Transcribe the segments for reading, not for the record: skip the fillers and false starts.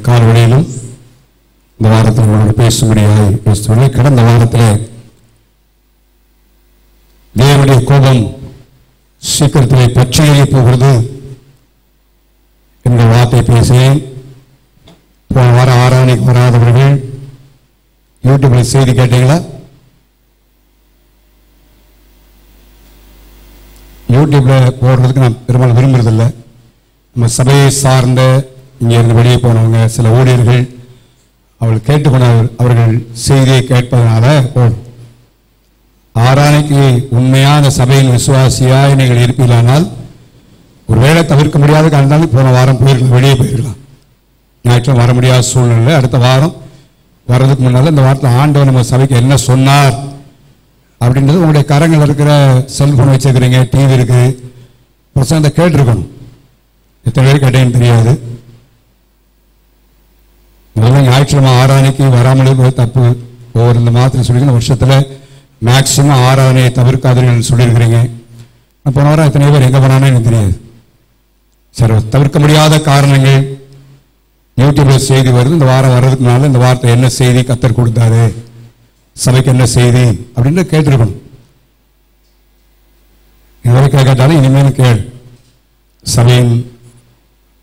காலவழியிலும் இந்த வாரத்தில் உங்களோடு பேசும்படியாக கடந்த வாரத்தில் தேவனுடைய கோபம் சீக்கிரத்திலே பச்சையேறி போகிறது என்ற வார்த்தை பேசினேன். போன வாரம் ஆராதனைக்கு வராதவர்கள் யூடியூப்ல செய்தி கேட்டீங்களா? யூடியூப்ல போடுறதுக்கு நான் பெரும்பாலும் விரும்புறதில்லை. நம்ம சபையை சார்ந்த இங்கே இருந்து வெளியே போனவங்க சில ஊழியர்கள் அவர்கள் கேட்டுக்கொண்ட அவர்கள் செய்தியை கேட்பதனால ஆராதனைக்கு உண்மையான சபையின் விசுவாசியாய் நீங்கள் இருப்பீர்களானால் ஒருவேளை தவிர்க்க முடியாத காரணத்தால் போன வாரம் போயிருக்கலாம், வெளியே போயிருக்கலாம். ஞாயிற்றுக்கிழமை வர முடியாத சூழ்நிலை. அடுத்த வாரம் வர்றதுக்கு முன்னால் இந்த வாரத்தில் ஆண்டவர் நம்ம சபைக்கு என்ன சொன்னார் அப்படின்றது உங்களுடைய கரங்கள் இருக்கிற செல்போன் வச்சுருக்கிறீங்க, டிவி இருக்கு, பிரசங்கத்தை கேட்டிருக்கணும். எத்தனை பேர் கேட்டேன்னு தெரியாது. முதல்ல ஞாயிற்றுக்கிழமை ஆராதனைக்கு வராமலே போய் தப்பு. ஒவ்வொரு இந்த மாதத்தில் சொல்லியிருக்கணும், வருஷத்தில் மேக்சிமம் ஆராதனையை தவிர்க்காதீர்கள் சொல்லியிருக்கிறீங்க. போன வாரம் எத்தனை பேர் எங்கே போனானே எனக்கு தெரியாது. சரி, தவிர்க்க முடியாத காரணங்கள் யூடியூப்ல செய்தி வருது. இந்த வாரம் வர்றதுக்கு முன்னால இந்த வார்த்தை என்ன செய்தி கர்த்தர் கொடுத்தாரு, சபைக்கு என்ன செய்தி அப்படின்னு கேட்டிருக்கணும். இதுவரை கேட்டாலும் இனிமேல் கேள். சபையின்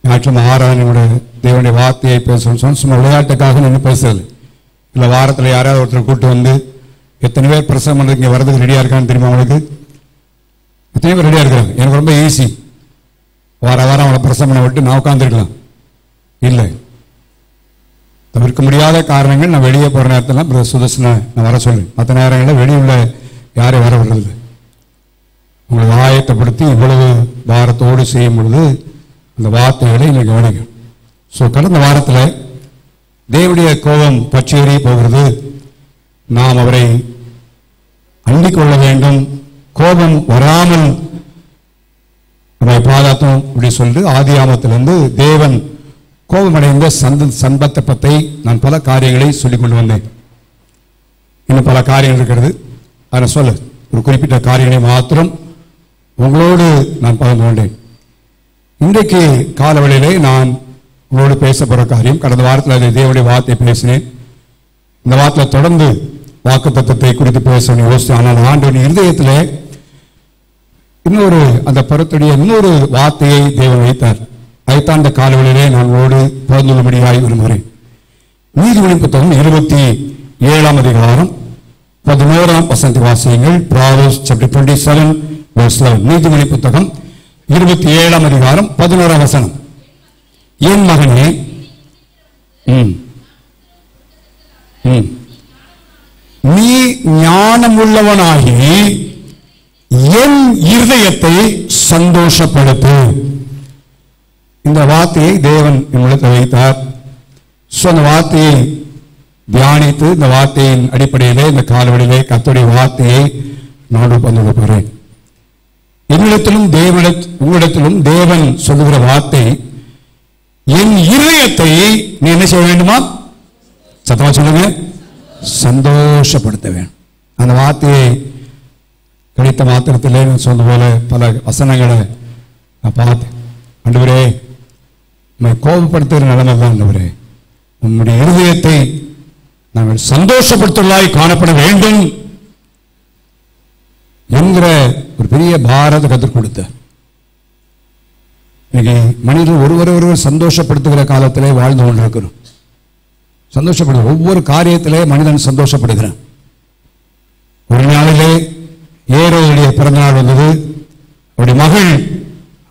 ஞாயிற்றுக்கிழமை ஆராதனையோட தேவனுடைய வார்த்தையை பேசணும். சும்மா விளையாட்டுக்காக நின்று பேசுறது இல்லை. வாரத்தில் யாராவது ஒருத்தர் கூப்பிட்டு வந்து எத்தனை பேர் பிரசவம் பண்ணுறது இங்கே வர்றதுக்கு ரெடியாக இருக்கான்னு தெரியுமா உங்களுக்கு? எத்தனை பேர் ரெடியாக இருக்கிறாங்க? எனக்கு ரொம்ப ஈஸி. வாரம் அவளை பிரசவம் பண்ண விட்டு நான் உட்காந்துருக்கலாம். இல்லை, தவிர்க்க முடியாத காரணங்கள். நான் வெளியே போகிற நேரத்தில் சுதர்சனை நான் வர சொல்லு. மற்ற நேரங்களில் வெளியுள்ள யாரையும் வர விடுறது. உங்களை ஆயத்தப்படுத்தி இவ்வளவு வாரத்தோடு செய்யும் பொழுது அந்த வார்த்தைகளை நீங்கள் கவனிக்கும். ஸோ கடந்த வாரத்தில் தேவனுடைய கோபம் பச்சையேறி போகிறது. நாம் அவரை அண்டிக் கொள்ள வேண்டும், கோபம் வராமல் நம்மை பாதுகாத்தோம் அப்படி சொல்லிட்டு ஆதியாமத்திலிருந்து தேவன் கோபமடைந்த சந்தர்ப்பத்தை நான் பல காரியங்களை சொல்லிக் கொண்டு வந்தேன். இன்னும் பல காரியங்கள் இருக்கிறது. அதை சொல்ல ஒரு குறிப்பிட்ட காரியங்களை மாத்திரம் உங்களோடு நான் பகிர்ந்து கொண்டேன். இன்றைக்கு காலவெளியிலே நான் உங்களோடு பேச போகிற காரியம், கடந்த வாரத்தில் அதை தேவனுடைய வார்த்தை பேசினேன். இந்த வாரத்தில் தொடர்ந்து வாக்கு தத்துவத்தை குறித்து பேச யோசித்தேன். ஆனால் ஆண்டவரின் இருதயத்திலே இன்னொரு அந்த பருத்துடைய இன்னொரு வார்த்தையை தேவன் வைத்தார். அதைத்தான் இந்த காலவெளியிலே நான் உங்களோடு பகிர்ந்துள்ளபடியாய் விரும்புகிறேன். நீதிமொழியின் புத்தகம் 27ஆம் அதிகாரம் 11ஆம் வசனத்தை வாசியுங்கள். Proverbs chapter 27 verse 11. நீதிமொழி புத்தகம் 27ஆம் அதிகாரம் 11ஆம் வசனம். என் மகனே, நீ ஞானமுள்ளவனாகி என் இருதயத்தை சந்தோஷப்படுத்து. இந்த வார்த்தையை தேவன் என்னிடத்தில் வைத்தார். அந்த வார்த்தையை தியானித்து இந்த வார்த்தையின் அடிப்படையிலே இந்த காலவெளியிலே கர்த்தருடைய வார்த்தையை நான் பகிர்ந்து போகிறேன். என்னிடத்திலும் உங்களிடத்திலும் தேவன் சொல்லுகிற வார்த்தை, என் இருதயத்தை நீ என்ன செய்ய வேண்டுமா? சத்தமா சொல்லுங்க, சந்தோஷப்படுத்த வேண்டும். அந்த வார்த்தையை கிடைத்த மாத்திரத்திலே சொன்ன போல பல வசனங்களை நான் பார்த்தேன். ஆண்டவரே, நம்மை கோபப்படுத்துகிற நிலைமை தான் ஆண்டவரே, உன்னுடைய இருதயத்தை நாங்கள் சந்தோஷப்படுத்துவதாய் காணப்பட வேண்டும் என்கிற ஒரு பெரிய பாரத கற்றுக் கொடுத்த. இன்னைக்கு மனிதர்கள் ஒருவர் சந்தோஷப்படுத்துகிற காலத்திலே வாழ்ந்து கொண்டிருக்கிறோம். சந்தோஷப்படு ஒவ்வொரு காரியத்திலே மனிதன் சந்தோஷப்படுகிறான். ஒரு நாளிலே ஏரோதுடைய பிறந்த நாள் வந்தது. அவருடைய மகள்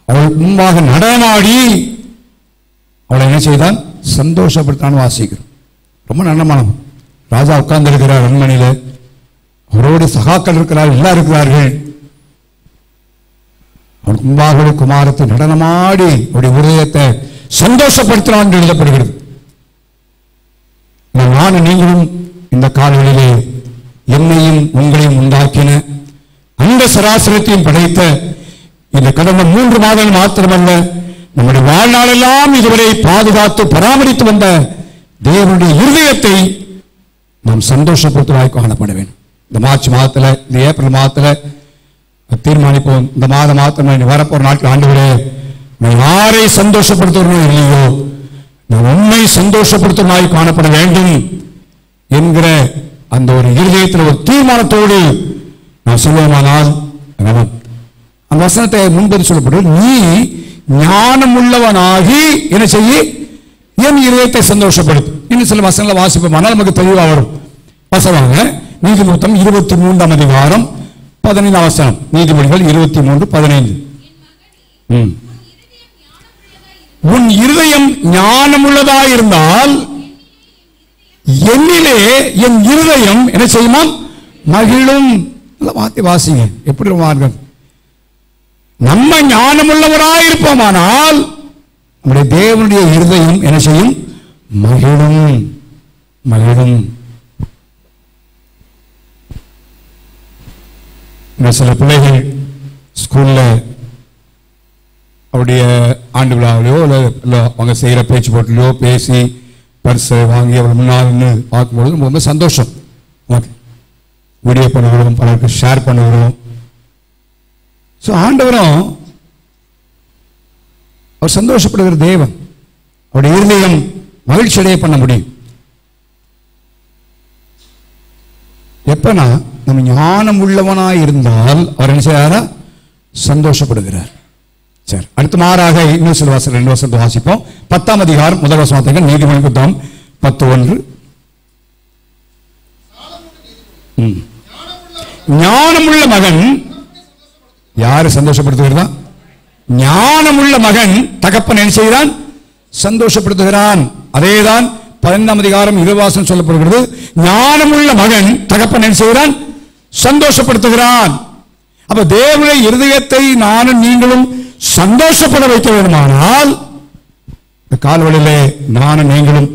அவள் முன்பாக நடனமாடி அவளை என்ன செய்தான்? சந்தோஷப்படுத்தான் வாசிக்கிறோம். ரொம்ப நல்ல மனம். ராஜா உட்கார்ந்து இருக்கிறார் அரண்மனையில, அவரோடு சகாக்கள் இருக்கிறார்கள், எல்லாரும் இருக்கிறார்கள். அவனுக்கு முன்பாக குமாரத்தை நடனமாடி அவருடைய உதயத்தை சந்தோஷப்படுத்தினான் என்று எழுதப்படுகிறது. நானும் நீங்களும் இந்த காலங்களிலே என்னையும் உங்களையும் உண்டாக்கின அந்த சராசரத்தையும் படைத்த இந்த கடந்த 3 மாதங்கள் மாத்திரமல்ல, நம்முடைய வாழ்நாளெல்லாம் இதுவரை பாதுகாத்து பராமரித்து வந்த தேவனுடைய இருதயத்தை நாம் சந்தோஷப்படுத்துவதாய் காணப்பட வேண்டும். இந்த மார்ச் மாதத்தில், இந்த ஏப்ரல் மாதத்தில் தீர்மானிப்போம். இந்த மாதம் வரப்போற நாட்கள் ஆண்டவரே, நான் யாரை சந்தோஷப்படுத்துறோம் இல்லையோ, நான் உண்மை சந்தோஷப்படுத்துவனாய் காணப்பட வேண்டும் என்கிற அந்த ஒரு இருதயத்தில் ஒரு தீர்மானத்தோடு நான் சொல்லுவோமானால், அந்த வசனத்தை முன்பது சொல்லப்படும், நீ ஞானம் உள்ளவனாகி என்ன செய்ய, என் இதயத்தை சந்தோஷப்படுத்தும். இன்னும் சில வசனங்களை வாசிப்போமானால் நமக்கு தெளிவாக வரும். வசனங்க நீதிமொழிகள் 23ஆம் அதிகாரம் 15ஆம் வசனம். நீதிமொழிகள் 23:15. உன் இருதயம் ஞானமுள்ளதாயிருந்தால் என்னிலே என் இருதயம் என்ன செய்யுமா, மகிழும். வார்த்தை வாசிங்க, எப்படி மார்க்கம். நம்ம ஞானமுள்ளவராய் இருப்போமானால் நம்முடைய தேவனுடைய இருதயம் என்ன செய்யும், மகிழும் மகிழும். சில பிள்ளைகள் ஸ்கூல்ல அவருடைய ஆண்டு விழாவிலையோ இல்லை அவங்க செய்கிற பேச்சு போட்டிலையோ பேசி பரிசை வாங்கி அவள் முன்னாள் பார்க்கும்பொழுது ரொம்ப சந்தோஷம். வீடியோ பண்ணுகிறோம், பலருக்கு ஷேர் பண்ணுகிறோம். ஸோ ஆண்டவரும் அவர் சந்தோஷப்படுகிற தேவன், அவருடைய இருதயம் மகிழ்ச்சி அடைய பண்ண முடியும். எப்பனா நம்ம ஞானம் உள்ளவனாய் இருந்தால் அவர் என்ன செய்யாரா, சந்தோஷப்படுகிறார். சரி, அடுத்த மாறாக இன்னும் சில வாசல் 2 வசனத்தை வாசிப்போம். 10ஆம் அதிகாரம் 1 வசனத்துக்கு நீதிமொழி புத்தகம் 10:1. ஞானமுள்ள மகன் யாரு சந்தோஷப்படுத்துகிறதா, ஞானமுள்ள மகன் தகப்பன் என்ன செய்கிறான், சந்தோஷப்படுத்துகிறான். அதேதான் 15ஆம் அதிகாரம் 20 சொல்லப்படுகிறது. ஞானமுள்ள மகன் தகப்பன் என்ன செய்கிறான், சந்தோஷப்படுத்துகிறான். அப்ப தேவனுடைய இருதயத்தை நானும் நீங்களும் சந்தோஷப்பட வைக்க வேண்டுமானால் இந்த கால்வழியிலே நானும் நீங்களும்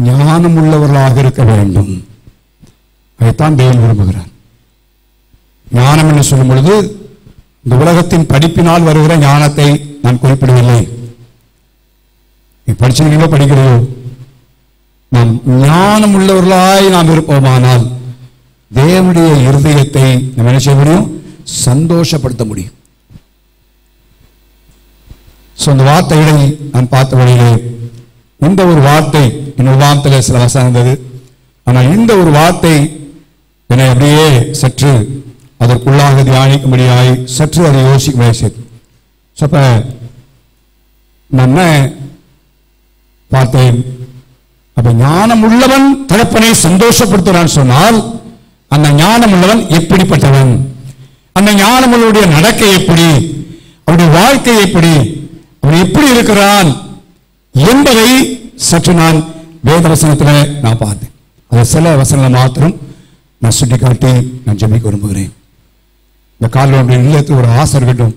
ஞானம் உள்ளவர்களாக இருக்க வேண்டும். அதைத்தான் தேவன் விரும்புகிறார். ஞானம் என்று சொல்லும் பொழுது இந்த உலகத்தின் படிப்பினால் வருகிற ஞானத்தை நான் குறிப்பிடவில்லை. படிச்சீங்களோ படிக்கிறதோ, நாம் ஞானம் உள்ளவர்களாய் நாம் இருப்போமானால் தேவனுடைய இருதயத்தை நம்ம என்ன செய்ய முடியும், சந்தோஷப்படுத்த முடியும். இந்த வார்த்தைகளை நான் பார்த்த வழியிலே இந்த ஒரு வார்த்தை என் உபாகத்தில் சில வசனம் இருந்தது. ஆனால் இந்த ஒரு வார்த்தை என்னை அப்படியே சற்று அதற்குள்ளாக தியானிக்கும்படியாய் சற்று அதை யோசிக்கும்படியாய் செய்து. அப்ப நான் பார்த்தேன், அப்ப ஞானம் உள்ளவன் தகப்பனை சந்தோஷப்படுத்துறான்னு சொன்னால் அந்த ஞானம் உள்ளவன் எப்படிப்பட்டவன், அந்த ஞானம் உள்ளவனுடைய நடக்கை எப்படி, அவருடைய வாழ்க்கை எப்படி, அவன் எப்படி இருக்கிறான் என்பதை சற்று நான் வேத வசனத்தில் நான் பார்த்தேன். அதை சில வசனங்களை மாத்திரம் நான் சுட்டிக்காட்டி நான் ஜெபிக்க விரும்புகிறேன். இந்த காலையில் இல்லத்தில் ஒரு ஆசை இருக்கட்டும்.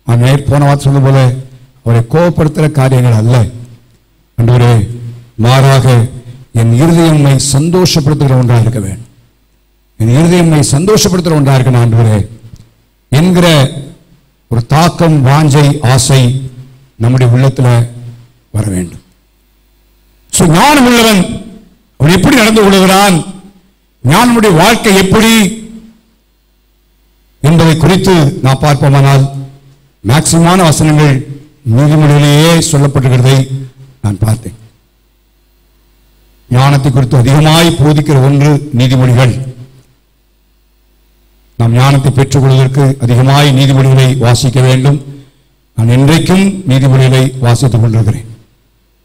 நான் போன வார்த்தை சொன்ன போல அவரை கோபப்படுத்துகிற காரியங்கள் அல்ல ஆண்டவரே, மாறாக என் இருதயம்மை சந்தோஷப்படுத்துகிற ஒன்றாக இருக்க வேண்டும், என் இருதயம்மை சந்தோஷப்படுத்துகிற ஒன்றாக இருக்கணும் ஆண்டவரே என்கிற ஒரு தாக்கம், வாஞ்சை, ஆசை நம்முடைய உள்ளத்தில் வர வேண்டும். ஞானம் உள்ளவன் அவன் எப்படி நடந்து கொள்கிறான், ஞானமுடைய வாழ்க்கை எப்படி என்பதை குறித்து நான் பார்ப்போமானால் மேக்சிமமான வசனங்கள் நீதிமொழியிலேயே சொல்லப்பட்டிருக்கிறதை நான் பார்த்தேன். ஞானத்தை குறித்து அதிகமாய் போதிக்கிற ஒன்று நீதிமொழிகள். நாம் ஞானத்தை பெற்றுக் கொள்வதற்கு அதிகமாய் நீதிமொழிகளை வாசிக்க வேண்டும். நான் இன்றைக்கும் நீதிமொழிகளை வாசித்துக் கொண்டிருக்கிறேன்.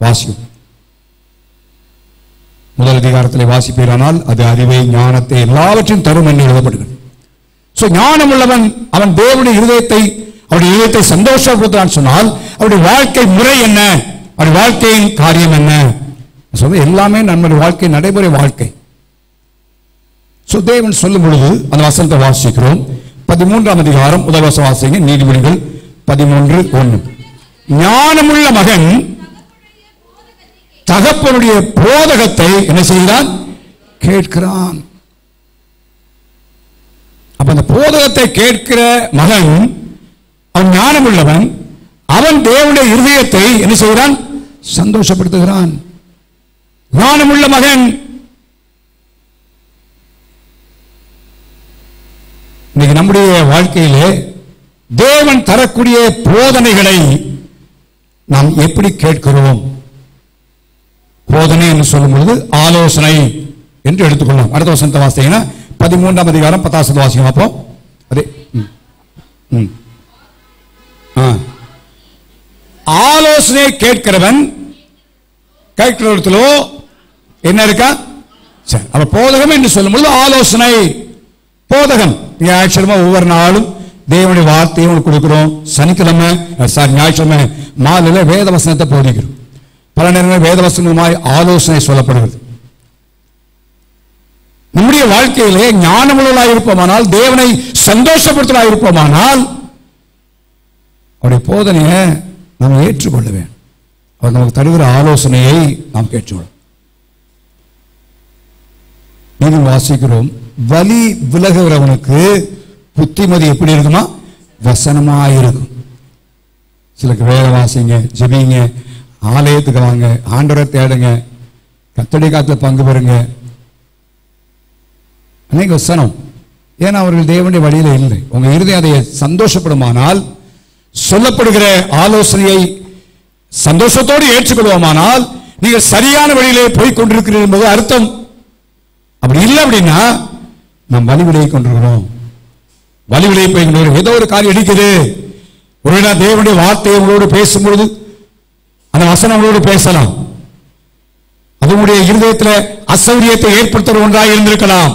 வாசிக்கும் முதல் அதிகாரத்தில் வாசிப்பீரானால் அது அறிவை, ஞானத்தை எல்லாவற்றையும் தரும் என்று எழுதப்படுகிறது. ஞானம் உள்ளவன் அவன் தேவனுடைய இருதயத்தை, அவருடைய இருதயத்தை சந்தோஷப்படுத்துறான் சொன்னால் அவருடைய வாழ்க்கை முறை என்ன, அவருடைய வாழ்க்கையின் காரியம் என்ன, எல்லாமே நம்முடைய வாழ்க்கை நடைமுறை வாழ்க்கை. தேவன் சொல்லும் பொழுது அந்த வசனத்தை வாசிக்கிறோம். 13ஆம் அதிகாரம் 1 வசனம் வாசிங்க. நீதிமொழிகள் 13:1. ஞானமுள்ள மகன் தகப்பனுடைய போதகத்தை என்ன செய்கிறான், கேட்கிறான். அப்ப அந்த போதகத்தை கேட்கிற மகன் அவன் ஞானம் உள்ளவன், அவன் தேவனுடைய இருதயத்தை என்ன செய்கிறான், சந்தோஷப்படுத்துகிறான். ஞானமுள்ள மகன். இன்னைக்கு நம்முடைய வாழ்க்கையிலே தேவன் தரக்கூடிய போதனைகளை நாம் எப்படி கேட்கிறோம்? போதனை என்று சொல்லும் பொழுது ஆலோசனை என்று எடுத்துக்கொள்ளலாம். அடுத்த வசனத்தை வாசித்தீங்கன்னா 13ஆம் அதிகாரம் 10 வாசிக்கும். அப்போ அதே ஆலோசனை கேட்கிறவன் கேட்கிறவர்களோ என்ன இருக்கா? சரி, அப்ப போதகம் என்று சொல்லும் பொழுது ஆலோசனை போதகம். ஞாயிற்றுக்கிழமை ஒவ்வொரு நாளும் தேவனுடைய வார்த்தையை கொடுக்கிறோம். சனிக்கிழமை ஞாயிற்றுக்கிழமை மாலையில வேத வசனத்தை போதிக்கிறோம். பல நேரங்களில் வேத வசனமாய் ஆலோசனை சொல்லப்படுகிறது. நம்முடைய வாழ்க்கையிலே ஞானமுள்ளவர்களாக இருப்போமானால், தேவனை சந்தோஷப்படுத்தலாக இருப்போமானால், அவருடைய போதனையை நாம் ஏற்றுக்கொள்ள வேண்டும். அவர் நமக்கு தருகிற ஆலோசனையை நாம் கேட்டுக்கொள்ளும். நீங்கள் வாசிக்கிறோம், வலி விலகுகிறவனுக்கு புத்திமதி எப்படி இருக்குமா? வசனமாயிருக்கும். சிலருக்கு வேத வாசிங்க, ஜெபிங்க, ஆலயத்துக்கு வாங்க, ஆண்டவரை தேடுங்க, கர்த்தருடைய காரியத்தில் பங்கு பெறுங்க. அன்னைக்கு வசனம். ஏன்னா அவர்கள் தேவனுடைய வழியில இல்லை. உங்க இருதயம் அதை சந்தோஷப்படுமானால், சொல்லப்படுகிற ஆலோசனையை சந்தோஷத்தோடு ஏற்றுக்கொள்வோமானால், நீங்கள் சரியான வழியிலே போய் கொண்டிருக்கிறீர்கள் என்பது அர்த்தம். அப்படி இல்லை அப்படின்னா நாம் வழி விலகி கொண்டிருக்கிறோம். வழி விலகி போய் கொண்டிருக்கிறோம். ஏதோ ஒரு காரியம் அடிக்குது. ஒருவேளை தேவனுடைய வார்த்தையை உங்களோடு பேசும்பொழுது அந்த வசனம் உங்களோடு பேசலாம். அதனுடைய இருதயத்தில் அசௌரியத்தை ஏற்படுத்துகிற ஒன்றாக இருந்திருக்கலாம்.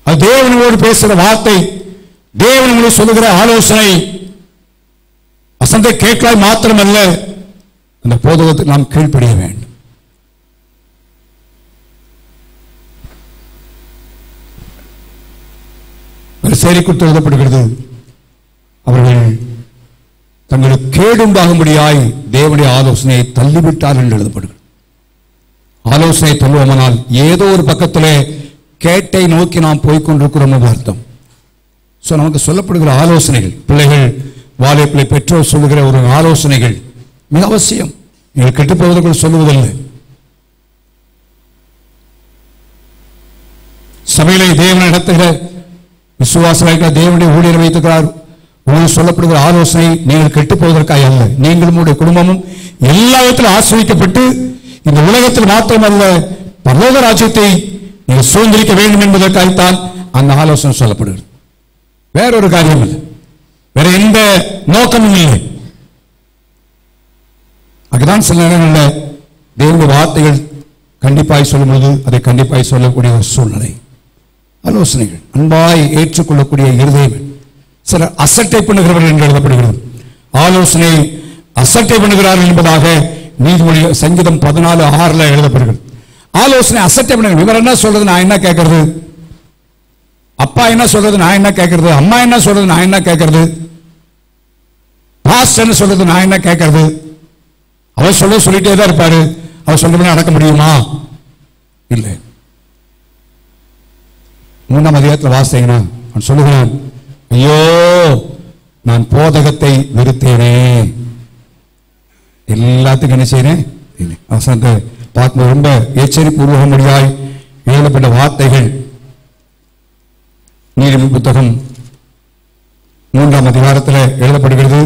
அது தேவனோடு பேசுகிற வார்த்தை, தேவன் உங்களுக்கு சொல்லுகிற ஆலோசனை. வசனத்தை கேட்கலாம் மாத்திரமல்ல, அந்த போதகத்தை நாம் கீழ்ப்படிய வேண்டும். சேரி குறித்து எழுதப்படுகிறது, அவர்கள் தங்களுக்கு கேடுண்டாகும்படியாய் தேவனுடைய ஆலோசனையை தள்ளிவிட்டார் என்று எழுதப்படுகிறது. ஆலோசனை தள்ளுவோமானால் ஏதோ ஒரு பக்கத்திலே கேட்டை நோக்கி நாம் போய்கொண்டிருக்கிறோம் அர்த்தம். நமக்கு சொல்லப்படுகிற ஆலோசனைகள், பிள்ளைகள் வாலிப பெற்றோர் சொல்லுகிற ஒரு ஆலோசனைகள் மிக அவசியம். நீங்கள் கெட்டு போவதற்குள் சொல்லுவதில்லை. சபையிலே தேவன் நடத்துகிற விசுவாச தேவனுடைய ஊழியர் வைத்திருக்கிறார். உங்களுக்கு சொல்லப்படுகிற ஆலோசனை நீங்கள் கெட்டு போவதற்காக அல்ல. நீங்களும் உங்களுடைய குடும்பமும் எல்லாவற்றிலும் ஆசிரியக்கப்பட்டு இந்த உலகத்தில் மாத்திரமல்ல பரலோக ராஜ்யத்தை நீங்கள் சுதந்திரிக்க வேண்டும் என்பதற்காகத்தான் அந்த ஆலோசனை சொல்லப்படுகிறது. வேறொரு காரியம் இல்லை, வேற எந்த நோக்கமும் இல்லை. அதுதான் சில நேரங்களில் தேவனுடைய வார்த்தைகள் கண்டிப்பாய் சொல்லும்போது அதை கண்டிப்பாய் சொல்லக்கூடிய ஒரு சூழ்நிலை. ஆலோசனைகள் அன்பாய் ஏற்றுக்கொள்ளக்கூடிய இருதயம். சிலர் அசட்டை பண்ணுகிறவர்கள் என்று எழுதப்படுகிறது. ஆலோசனை அசட்டை பண்ணுகிறார்கள் என்பதாக நீதிமொழி சங்கீதம் 14:6 எழுதப்படுகிறது. ஆலோசனை அசட்டை பண்ணுங்க. இவர் என்ன சொல்றது, நான் என்ன கேட்கறது? அப்பா என்ன சொல்றது, நான் என்ன கேட்கறது? அம்மா என்ன சொல்றது, நான் என்ன கேட்கறது? பாஸ்டர் என்ன சொல்றது, நான் என்ன கேட்கறது? அவர் சொல்லிட்டே தான் இருப்பாரு. அவர் சொல்றபடி நடக்க முடியுமா? இல்லை. 3ஆம் அதிகாரத்தில் வாசித்தீங்கன்னா அவன் சொல்லுகிறான், ஐயோ நான் போதகத்தை வெறுத்தேனே. எல்லாத்துக்கும் என்ன செய்யறேன்? வசனத்தை பார்க்கும்போது ரொம்ப எச்சரிப்பூர்வகமுடியாய் எழுதப்பட்ட வார்த்தைகள். நீதிமொழி புத்தகம் 3ஆம் அதிகாரத்தில் எழுதப்படுகிறது.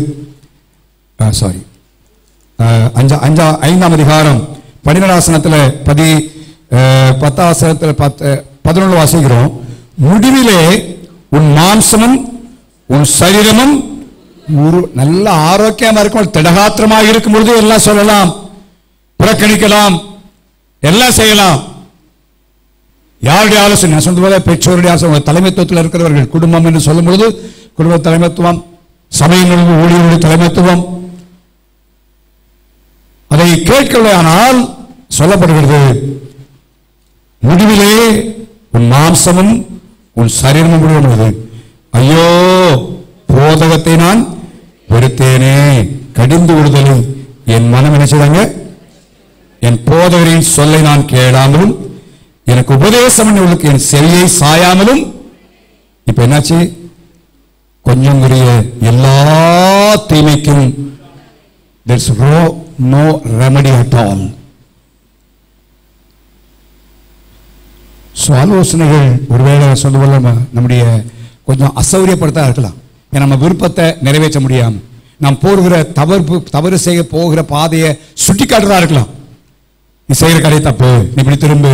5ஆம் அதிகாரம் 12 10 11 வாசிக்கிறோம். முடிவிலே உன் மாம்சமும் உன் சரீரமும் நல்ல ஆரோக்கியமா இருக்கும், திடகாத்திரமாக இருக்கும் பொழுது எல்லாம் சொல்லலாம், புறக்கணிக்கலாம், எல்லாம் செய்யலாம். யாருடைய ஆலோசனை? நான் சொன்னது போல பெற்றோருடைய ஆலோசனை. தலைமைத்துவத்தில் இருக்கிறவர்கள், குடும்பம் என்று சொல்லும் பொழுது குடும்ப தலைமைத்துவம், சபையின் ஊழியருடைய தலைமைத்துவம், அதை கேட்கவில்லை. ஆனால் சொல்லப்படுகிறது, முடிவிலே உன் மாம்சமும் உன் சரீரமும் விடுவது. ஐயோ போதகத்தை நான் வெறுத்தேனே, கடிந்து விடுதலை என் மனம் என்ன செய்தாங்க? என் போதகரின் சொல்லை நான் கேளாமலும் எனக்கு உபதேசம் பண்ணவர்களுக்கு என் செவியை சாயாமலும். இப்ப என்னாச்சு? கொஞ்சம் குறைய எல்லா தீமைக்கும் there's no remedy at all. ஆலோசனைகள் ஒருவேளை சொல்லுவோம், நம்முடைய கொஞ்சம் அசௌரியப்படுத்தா இருக்கலாம். ஏன்னா நம்ம விருப்பத்தை நிறைவேற்ற முடியாம நாம் போகிற தவறு செய்ய போகிற பாதையை சுட்டி காட்டுறதா இருக்கலாம். நீ செய்கிற கடை தப்பு, நீ இப்படி திரும்பு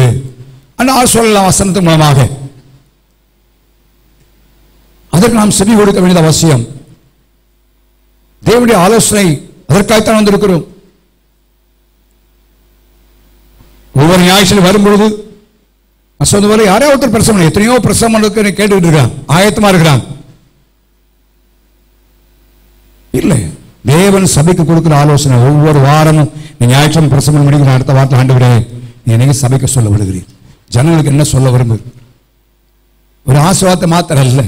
ஆனால் சொல்லலாம் வசனத்தின் மூலமாக. அதற்கு நாம் செவி கொடுக்க வேண்டியது அவசியம். தேவனுடைய ஆலோசனை அதற்காகத்தான் வந்திருக்கிறோம். ஒவ்வொரு ஞாயிற்று வரும்பொழுது சொந்த போல யாரோ ஒருத்தர் பிரசவம், எத்தனையோ பிரசவம் கேட்டுக்கிட்டு இருக்கான், ஆயத்தமா இருக்கிறான். இல்லை, தேவன் சபைக்கு கொடுக்கிற ஆலோசனை ஒவ்வொரு வாரமும் நீ ஞாயிற்று பிரசவம் முடிக்கிற அடுத்த வாரத்தில் ஆண்டவரே நீ எனக்கு சபைக்கு சொல்ல விடுகிறேன், ஜனங்களுக்கு என்ன சொல்ல விரும்பு. ஒரு ஆசீர்வாதத்தை மாத்திரம் இல்லை,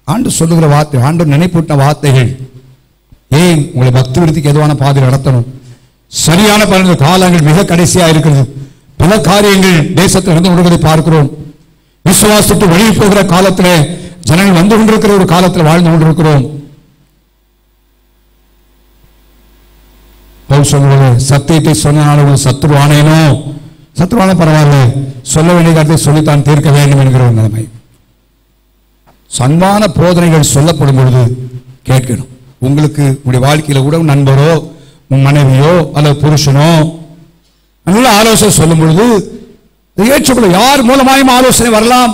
ஆண்டு சொல்லுகிற வார்த்தை, ஆண்டு நினைப்பூட்ட வார்த்தைகள். ஏன் உங்களை பக்தி விருத்திக்கு எதுவான பாதையில் நடத்தணும். சரியான பலன் காலங்கள் மிக கடைசியா இருக்கிறது. பல காரியங்கள் தேசத்தில் நடந்து கொண்டிருப்பதை பார்க்கிறோம். விசுவாசத்துக்கு வழி போகிற காலத்தில் ஜனங்கள் வந்து கொண்டிருக்கிற ஒரு காலத்தில் வாழ்ந்து கொண்டிருக்கிறோம். சத்தியத்தை சொன்ன சத்துருவானேனோ, சத்துருவான பரவாயில்ல, சொல்ல வேண்டிய கருத்தை சொல்லித்தான் தீர்க்க வேண்டும் என்கிற ஒரு நிலைமை. சன்மான போதனைகள் சொல்லப்படும் பொழுது கேட்கணும். உங்களுக்கு உங்களுடைய வாழ்க்கையில கூட நண்பரோ உன் மனைவியோ அல்லது புருஷனோ நல்ல ஆலோசனை சொல்லும் பொழுது ஏற்றுக்கொள்ள. யார் மூலமாயும் ஆலோசனை வரலாம்.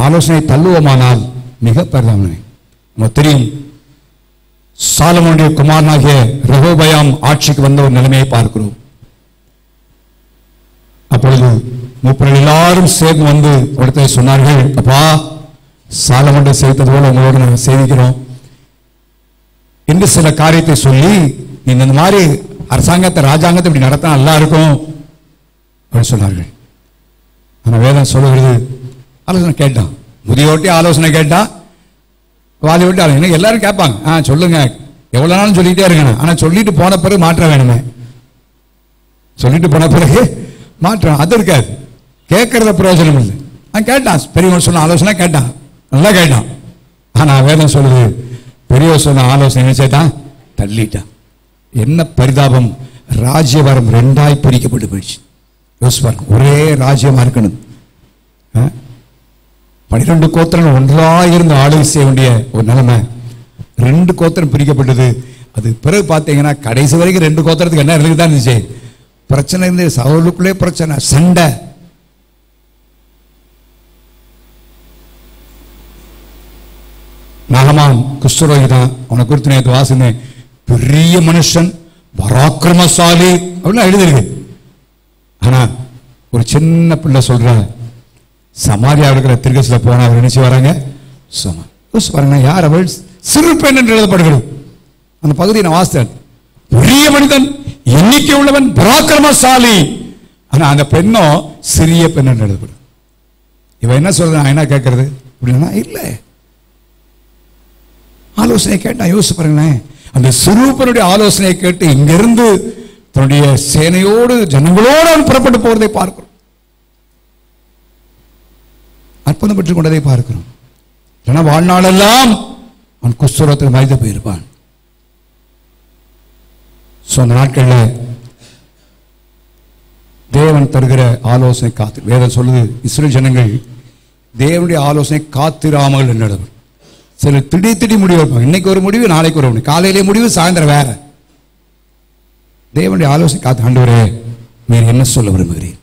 ஆலோசனை தள்ளுவோமானால் மிக பரிதாபம். நமக்கு தெரியும், சாலமோனுடைய குமாரனாகிய ரெகோபயாம் ஆட்சிக்கு வந்த ஒரு நிலைமையை பார்க்கிறோம். அப்பொழுது மூப்பர்கள் எல்லாரும் சேர்ந்து வந்து ஒருத்தரை சொன்னார்கள், அப்பா சாலமோனை செய்தது போல உங்களோடு நாங்கள் செய்திக்கிறோம் என்று சில காரியத்தை சொல்லி, நீங்க இந்த மாதிரி அரசாங்கத்தை ராஜாங்கத்தை இப்படி நடத்தினா நல்லா இருக்கும் அப்படின்னு சொன்னார்கள். ஆனா வேதம் சொல்லுகிறது, ஆலோசனை கேட்டான், முதியோட்டி ஆலோசனை கேட்டான், வாதி விட்டு ஆலோசனை எல்லாரும் கேட்பாங்க, சொல்லுங்க எவ்வளவு நாளும் சொல்லிட்டே இருக்கணும். ஆனா சொல்லிட்டு போன பிறகு மாற்ற வேணுமே, சொல்லிட்டு போன பிறகு மாற்றம் அது இருக்காது, கேட்கறத பிரயோஜனம் இல்லை. கேட்டான், பெரியவன் சொன்ன ஆலோசனை கேட்டான், நல்லா கேட்டான். ஆனா வேதம் சொல்லுது, பெரியவர் சொன்ன ஆலோசனை என்ன செய்தான், தள்ளிட்டான். என்ன பரிதாபம், ராஜ்யபாரம் ரெண்டாய் பிரிக்கப்பட்டு போயிடுச்சு. ஒரே ராஜ்யமா இருக்கணும், 12 கோத்திரங்கள் ஒன்றாக இருந்து ஆளுகை செய்ய வேண்டிய ஒரு நிலைமை, 2 கோத்திரம் பிரிக்கப்பட்டது. அது பிறகு பார்த்தீங்கன்னா கடைசி வரைக்கும் 2 கோத்திரத்துக்கு என்ன தான் இருந்துச்சு, பிரச்சனை இருந்து சவுலுக்குள்ளே பிரச்சனை, சண்டை. நாகமான் குஷ்டரோகி தான், அவனை குறித்து நேற்று வாசினேன், பெரிய மனுஷன், பராக்கிரமசாலி அப்படின்னு எழுதிருக்கு. ஆனா ஒரு சின்ன பிள்ளை சொல்ற, சமாரியா இருக்கிற திருக்கசில போன அவர் நினைச்சு வராங்க, பாருங்க யார் அவள், சிறு பெண் என்று எழுதப்படுகிறது. அந்த பகுதியை நான் வாசித்தேன், பெரிய மனிதன், எண்ணிக்கை உள்ளவன், பராக்கிரமசாலி. ஆனா அந்த பெண்ணோ சிறிய பெண் என்று எழுதப்படும். இவன் என்ன சொல்ற, நான் என்ன கேட்கறது அப்படின்னா, இல்லை ஆலோசனை கேட்டான். யோசிச்சு பாருங்களேன், அந்த சிறுவனுடைய ஆலோசனையை கேட்டு இங்கிருந்து தன்னுடைய சேனையோடு ஜனங்களோடு அவன் புறப்பட்டு போவதை பார்க்கிறோம், அற்புதம் பெற்றுக் கொண்டதை பார்க்கிறோம். ஏன்னா வாழ்நாளெல்லாம் அவன் குஷ்டரோகத்தில் மறைந்து போயிருப்பான். அந்த நாட்களில் தேவன் தருகிற ஆலோசனை காத்து, வேதம் சொல்லுது, இஸ்ரேல் ஜனங்கள் தேவனுடைய ஆலோசனை காத்திராமல் என்னிடம். சிலர் திடீர் முடிவு வைப்பாங்க, இன்னைக்கு ஒரு முடிவு நாளைக்கு ஒரு முடிவு, காலையிலே முடிவு சாயந்தரம் வேற. தேவனுடைய ஆலோசனை காத்து, ஆண்டவரே நீர் என்ன சொல்ல விரும்புகிறீர்,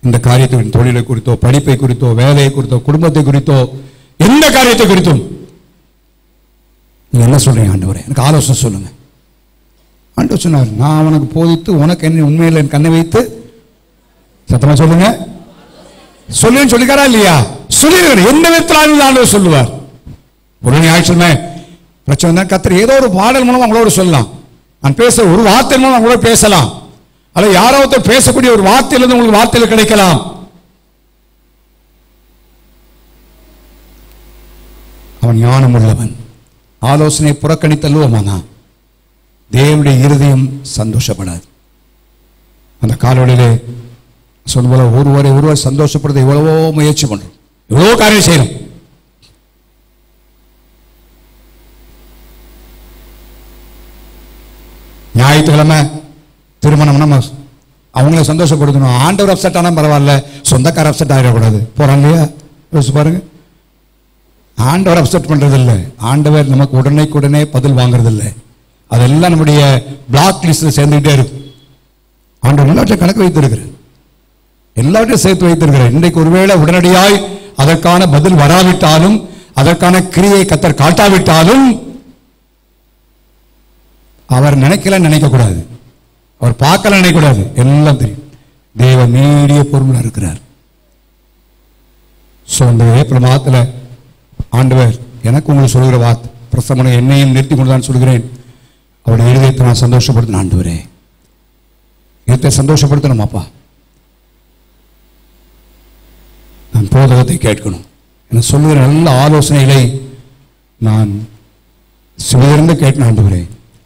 இந்த காரியத்தை, தொழிலை குறித்தோ, படிப்பை குறித்தோ, வேலையை குறித்தோ, குடும்பத்தை குறித்தோ, எந்த காரியத்தை குறித்தும் நீங்க என்ன சொல்றீங்க ஆண்டவரே, எனக்கு ஆலோசனை சொல்லுங்க. ஆண்டவர் சொன்னார், நான் உனக்கு போதித்து உனக்கு என்ன உண்மையில் என் கண்ணை வைத்து, சத்தமா சொல்லுங்க, சொல்லுன்னு சொல்லிக்காரா இல்லையா, சொல்லிருக்க எந்த விதத்தில் ஆண்டவர் சொல்லுவார். ஒரு ஞாயிற்றுமே பிரச்சனை தான், கர்த்தர் ஏதோ ஒரு பாடல் மூலம் அவங்களோட சொல்லலாம், நான் பேச ஒரு வார்த்தை மூலம் அவங்களோட பேசலாம், அல்ல யாரோ ஒருத்தர் பேசக்கூடிய ஒரு வார்த்தையிலிருந்து உங்களுக்கு வார்த்தையில் கிடைக்கலாம். அவன் ஞானம் உள்ளவன். ஆலோசனை புறக்கணித்தல்லுவமானா தேவனுடைய இருதயம் சந்தோஷப்படாது. அந்த காலவெளியிலே சொல்லும்போது ஒருவர் சந்தோஷப்படுறது எவ்வளவோ முயற்சி பண்றோம், எவ்வளவோ காரியம் செய்யணும். ஞாயிற்றுக்கிழமை திருமணம், நம்ம அவங்கள சந்தோஷப்படுத்தணும். ஆண்டவர் அப்செட் ஆனா பரவாயில்ல, சொந்தக்கார அப்செட் ஆகிடக்கூடாது. போறாங்க இல்லையா? யோசிச்சு பாருங்க. ஆண்டவர் அப்செட் பண்றது இல்லை. ஆண்டவர் நமக்கு உடனே பதில் வாங்குறது இல்லை. அதெல்லாம் நம்முடைய பிளாக் லிஸ்ட்ல சேர்ந்துகிட்டே இருக்கும். ஆண்டவர் எல்லாவற்றையும் கணக்கு வைத்திருக்கிறார், எல்லாவற்றையும் சேர்த்து வைத்திருக்கிறார். இன்றைக்கு ஒருவேளை உடனடியாய் அதற்கான பதில் வராவிட்டாலும், அதற்கான கிரியை கர்த்தர் காட்டாவிட்டாலும், அவர் நினைக்க கூடாது, அவர் பார்க்கல நினைக்க கூடாது. எல்லாம் தெரியும். தேவன் நீடிய பொறுமையா இருக்கிறார். இந்த ஏப்ரல் மாதத்துல ஆண்டவர் எனக்கு உங்களுக்கு சொல்கிற வார்த்தை, பிரசமனை என்னையும் நிறுத்தி கொண்டுதான் சொல்கிறேன், அவருடைய இருதயத்தை நான் சந்தோஷப்படுத்தணும். ஆண்டவரே, இதயத்தை சந்தோஷப்படுத்தணும். அப்பா, நான் போதகத்தை கேட்கணும். எனக்கு சொல்லுகிற நல்ல ஆலோசனைகளை நான் சிவர்ந்து கேட்கணும். ஆண்டவரே,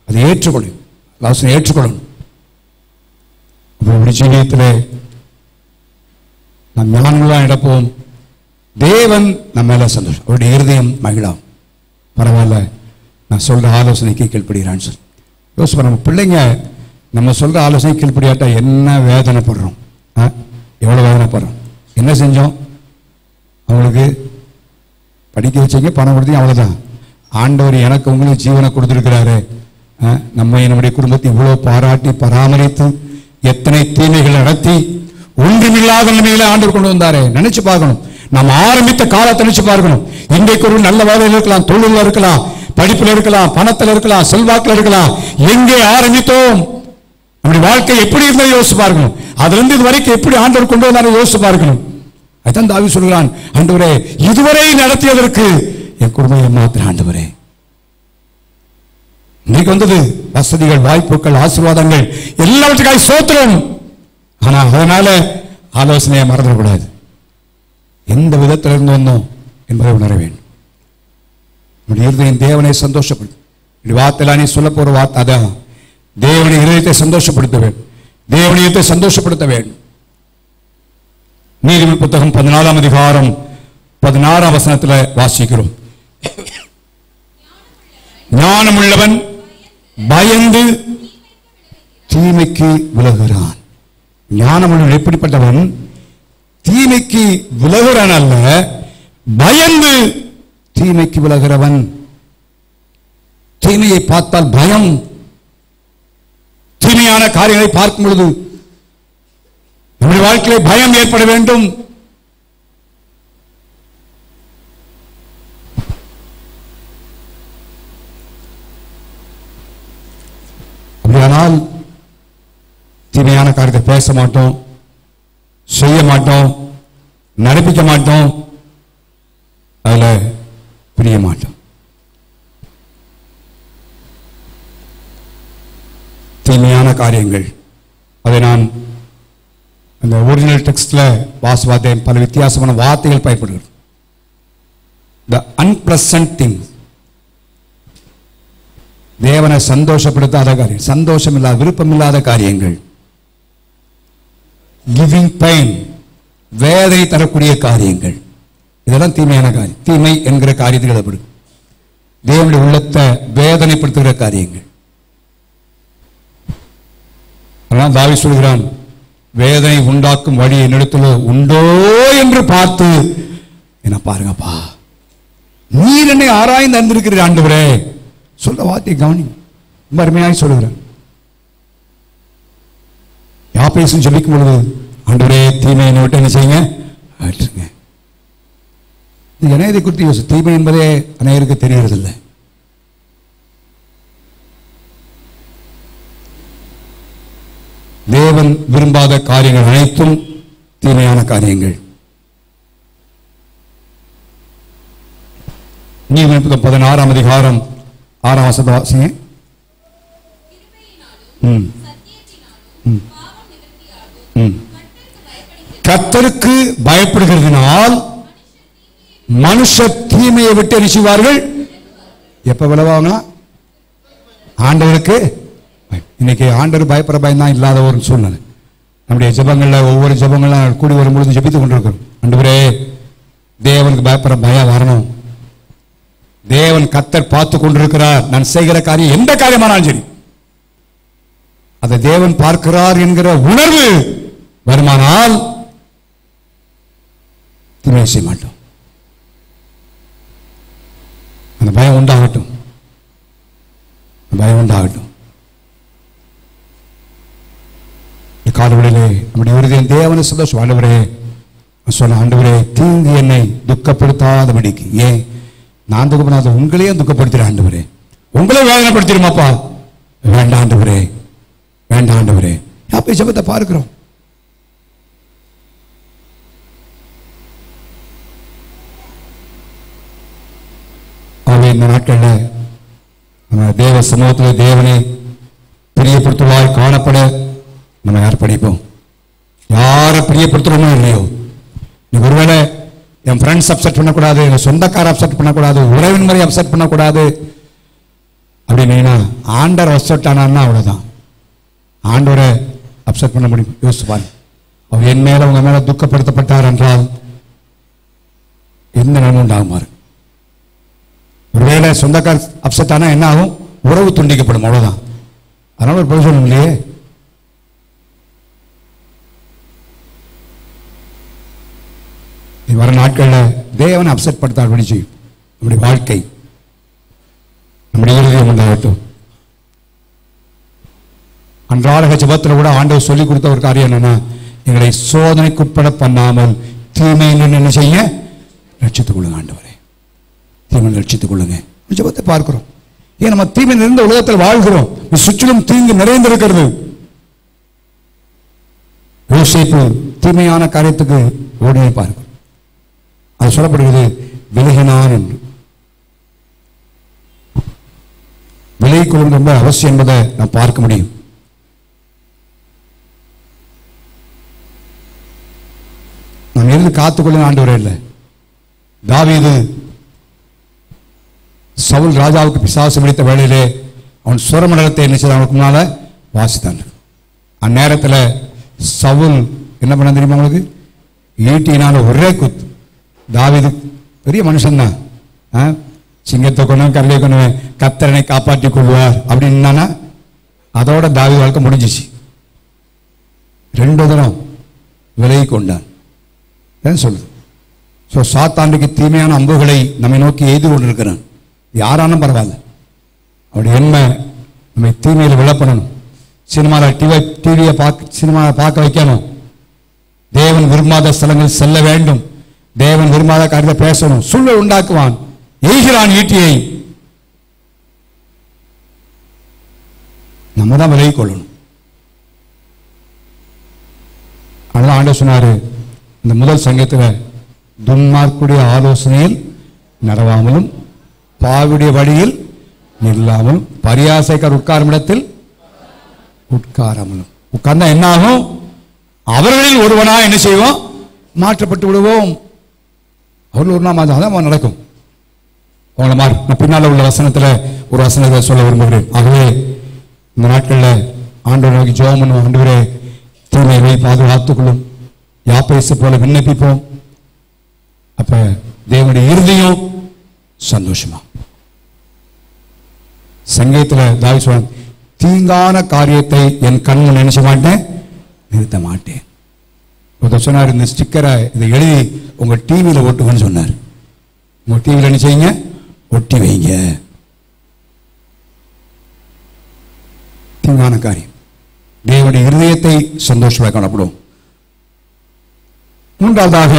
அதை ஏற்றுக்கொள்ளும், ஆலோசனை ஏற்றுக்கொள்ளணும். அப்படி ஜீவியத்திலே நாம் ஞானங்களாக நடப்போம். தேவன் நம்ம மேல சந்தோஷம், அவருடைய இருதயம் மகிழாம். பரவாயில்ல, நான் சொல்ற ஆலோசனைக்கு கீழ்ப்படுகிறான்னு சொல்லி யோசிப்போம். நம்ம பிள்ளைங்க நம்ம சொல்ற ஆலோசனை கீழ்ப்படியாட்டா என்ன வேதனைப்படுறோம், எவ்வளவு வேதனைப்படுறோம். என்ன செஞ்சோம்? அவங்களுக்கு படிக்க வச்சீங்க, பணம் கொடுத்தீங்க, அவ்வளவுதான். ஆண்டவர் எனக்கு உங்களுக்கு ஜீவனை கொடுத்திருக்கிறாரு. நம்முடைய குடும்பத்தை இவ்வளவு பாராட்டி பராமரித்து எத்தனை தீமைகள் நடத்தி ஒன்றுமில்லாத நிலையில ஆண்டவர் கொண்டு வந்தாரு. நினைச்சு பார்க்கணும். நம்ம ஆரம்பித்த காலத்தை நினைச்சு பார்க்கணும். இன்றைக்கு ஒரு நல்ல வேலையில் இருக்கலாம், தொழில இருக்கலாம், படிப்புல இருக்கலாம், பணத்தில் இருக்கலாம், செல்வாக்கில் இருக்கலாம். எங்கே ஆரம்பித்தோம்? நம்முடைய வாழ்க்கை எப்படி இருந்தது யோசிச்சு பார்க்கணும். அதுல இருந்து இது வரைக்கும் எப்படி ஆண்டவர் கொண்டு வந்தாரு யோசிச்சு பார்க்கணும். அதான் தாவீது சொல்கிறான், ஆண்டவரே, இதுவரை நடத்தியதற்கு என் குடும்பம் ஏமாத்திர ஆண்டவரே. இன்னைக்கு வந்தது வசதிகள், வாய்ப்புகள், ஆசீர்வாதங்கள் எல்லாவற்றுக்காக சோத்திரம். ஆனா அதனால ஆலோசனையை மறந்துடக்கூடாது. எந்த விதத்தில் இருந்து வந்தோம் என்பதை உணர வேண்டும். நம்முடைய இருதயம் தேவனை சந்தோஷப்படுத்தும். வார்த்தையில நீ சொல்ல போற வார்த்தை அதான். தேவனுடைய இருதயத்தை சந்தோஷப்படுத்த வேண்டும், தேவனியத்தை சந்தோஷப்படுத்த வேண்டும். நீதிமொழிகள் புத்தகம் 14ஆம் அதிகாரம் 16ஆம் வசனத்துல வாசிக்கிறோம். ஞானமுள்ளவன் பயந்து தீமைக்கு விலகுகிறான். ஞானமுள்ளவன் எப்படிப்பட்டவன்? தீமைக்கு விலகுகிறான் அல்ல, பயந்து தீமைக்கு விலகிறவன். தீமையை பார்த்தால் பயம். தீமையான காரியங்களை பார்க்கும் பொழுது நம்முடைய வாழ்க்கையிலே பயம் ஏற்பட வேண்டும். அப்படியானால் தீமையான காரியத்தை பேச மாட்டோம், செய்ய மாட்டோம், நடப்பிக்க மாட்டோம், அதுல பிரிய மாட்டோம். தீமையான காரியங்கள், அதை நான் அந்த ஒரிஜினல் டெக்ஸ்ட்ல வாசித்தேன். பல வித்தியாசமான வார்த்தைகள் பயன்படுகிறது. The unpleasant things, தேவனை சந்தோஷப்படுத்தாத காரியம், சந்தோஷம் இல்லாத, விருப்பம் இல்லாத காரியங்கள், கிவிங் பெயின், வேதனை தரக்கூடிய காரியங்கள், இதெல்லாம் தீமையான காரியம். தீமை என்கிற காரியத்தில் எழுதப்படும். தேவனுடைய உள்ளத்தை வேதனைப்படுத்துகிற காரியங்கள். அதனால் தாவீது சொல்கிறான், வேதனை உண்டாக்கும் வழி என்னிடத்தில் உண்டோ என்று பார்த்து என்ன பாருங்கப்பா, நீர் என்னை ஆராய்ந்து அறிந்திருக்கிறீர் ஆண்டவரே. சொல்ல வார்த்தை கவனி, ரொம்ப அருமையாக சொல்லுகிறேன். யாபேசும் ஜெபிக்கும் பொழுது, ஆண்டவரே தீமையை விட்டு என்ன செய்யுங்க, ஆற்றுங்க. இதை குறித்து யோசி. தீமை என்பதே அநேகருக்கு தெரிகிறதில்லை. தேவன் விரும்பாத காரியங்கள் அனைத்தும் தீமையான காரியங்கள். நீதிமொழிகள் 16ஆம் அதிகாரம் 6ஆம் வசனத்தை வாசிங்க. கர்த்தருக்கு பயப்படுகிறதினால் மனுஷர் தீமையை விட்டு என்ன செய்வார்கள்? எப்ப விலகுவாங்களா? ஆண்டவருக்கு. இன்னைக்கு ஆண்டவர் பயப்படுற பயம் தான் இல்லாத ஒரு சூழ்நிலை. நம்முடைய ஜெபங்கள்ல ஒவ்வொரு ஜெபங்கள்லாம் கூடி வரும்பொழுது ஜெபித்துக் கொண்டிருக்கிறோம். ஆண்டவரே, தேவனுக்கு பயப்படுற பயம் வரணும். தேவன் கர்த்தர் பார்த்து கொண்டிருக்கிறார். நான் செய்கிற காரியம் எந்த காரியமானாலும் சரி, அதை தேவன் பார்க்கிறார் என்கிற உணர்வு வருமானால் தீமையை செய்ய மாட்டோம். அந்த பயம் உண்டாகட்டும், பயம் உண்டாகட்டும். காலவெளியிலே நம்முடைய இருதயம் தேவனை சந்தோஷம். ஆண்டவரே சொன்ன, ஆண்டவரே தீங்கு என்னை துக்கப்படுத்தாதபடிக்கு. ஏன் நான் துக்கப்படாத உங்களையே துக்கப்படுத்துறேன் ஆண்டவரே, உங்களே வேதனைப்படுத்திடுமாப்பா. வேண்டாம் ஆண்டவரே, வேண்டாம் ஆண்டவரே. அப்ப ஜெபத்தை பார்க்கிறோம். இந்த நாட்களில் நம்ம தேவ சமூகத்தில் தேவனை பிரியப்படுத்துவாய் காணப்பட நம்ம யார் படிப்போம்? யாரை பிரியப்படுத்துறோமோ இல்லையோ, நீ ஒருவேளை என் ஃப்ரெண்ட்ஸ் அப்செட் பண்ணக்கூடாது, என் சொந்தக்கார அப்செட் பண்ணக்கூடாது, உறவின் முறை அப்செட் பண்ணக்கூடாது அப்படின்னா ஆண்டவர் அப்செட் ஆனான்னா அவ்வளோதான். ஆண்டவரை அப்செட் பண்ண முடியும்? யோசிப்பார். அவர் என் மேல உங்க மேல துக்கப்படுத்தப்பட்டார் என்றால் எந்த நிலைமை உண்டாகுமாறு? ஒருவேளை சொந்தக்கார அப்செட் ஆனா என்ன ஆகும்? உறவு துண்டிக்கப்படும், அவ்வளவுதான். அதனால ஒரு பொருள் சொல்லணும் இல்லையே. வர நாட்களில் தேவனை அப்செட் படுத்தால் செய்யும் நம்முடைய வாழ்க்கை, நம்முடைய இருதயம் உண்டாகட்டும். அன்றாட ஜெபத்தில் கூட ஆண்டவர் சொல்லிக் கொடுத்த ஒரு காரியம் என்னன்னா, எங்களை சோதனைக்குட்பட பண்ணாமல் தீமையில் என்ன செய்ய ரட்சித்துக் கொள்ளுங்க ஆண்டவரே, தீமையை ரட்சித்துக் கொள்ளுங்க. ஜெபத்தை பார்க்கிறோம். ஏன் நம்ம தீமை நிறைந்த உலகத்தில் வாழ்கிறோம், சுற்றிலும் தீங்கு நிறைந்திருக்கிறது. யோசேப்பு தீமையான காரியத்துக்கு ஓடியை பார்க்கிறோம். அது சொல்லப்படுகிறது விலகினான் என்று. விலகிக் கொள்வது ரொம்ப அவசியம் என்பதை நாம் பார்க்க முடியும். நாம் இருந்து காத்துக்கொள்ள ஆண்டவரே இல்லை. தாவீது சவுல் ராஜாவுக்கு பிசாசு பிடித்த வேளையிலே அவன் சுரமண்டலத்தை என்ன செய்த அவனுக்கு முன்னால வாசித்தான். அந்நேரத்தில் சவுல் என்ன பண்ண தெரியுமா உங்களுக்கு? ஈட்டினால ஒரே குத்து. தாவீது பெரிய மனுஷன் தான், சிங்கத்தை கொண்டு கல்லை கொண்டு கர்த்தரனை காப்பாற்றிக் கொள்வார் அப்படின்னா அதோட தாவீது வாழ்க்கை முடிஞ்சிச்சு. 2 தரம் விலகி கொண்டான் சொல்லுது. ஸோ சாத்தாண்டுக்கு தீமையான அம்புகளை நம்மை நோக்கி எய்து கொண்டிருக்கிறான். யாரானும் பரவாயில்ல, அவருடைய என்மை நம்மை தீமையில் விழப்படணும். சினிமாவில் டிவியை சினிமாவை பார்க்க வைக்கணும். தேவன் விரும்பாத ஸ்தலங்கள் செல்ல வேண்டும். தேவன் விரும்பாத காரியத்தை பேசணும். சூழல் உண்டாக்குவான், எய்கிறான் ஈட்டியை. நம்ம தான் விலகிக் கொள்ளணும். அதனால ஆண்டவர் சொன்னாரு இந்த முதல் சங்கத்தில், துன்மார்க்குடைய ஆலோசனையில் நடவாமலும் பாவியுடைய வழியில் நில்லாமலும் பரியாசைக்கார் உட்காரும் இடத்தில் உட்காராமலும். உட்கார்ந்தா என்ன ஆகும்? அவர்களில் ஒருவனா என்ன செய்வோம்? மாற்றப்பட்டு விடுவோம். அவர்கள் ஒரு நாள் அதான் நடக்கும். அவங்கள மாறி நான் பின்னால் உள்ள வசனத்தில் ஒரு வசனத்தை சொல்ல விரும்புகிறேன். ஆகவே இந்த நாட்களில் ஆண்டவரை நோக்கி ஜெபம் பண்ணுவோம். ஆண்டவரே தீமையை பாதுகாத்துக்கொள்ளும், யாப்பேசு போல விண்ணப்பிப்போம். அப்ப தேவனுடைய இருதயம் சந்தோஷமா. சங்கீதத்தில் தாவீது சொல்றான், தீங்கான காரியத்தை என் கண் முன் நினைச்ச மாட்டேன், நிறுத்த மாட்டேன். சொன்னார், இந்த ஸ்டிக்கரை இதை எழுதி உங்க டிவியில் ஒட்டுங்கன்னு சொன்னார். உங்க டிவியில் என்ன செய்யுங்க? ஒட்டி வைங்க. தீங்கான காரியம் தேவனுடைய இருதயத்தை சந்தோஷமாக காணப்படும். மூன்றாவதாக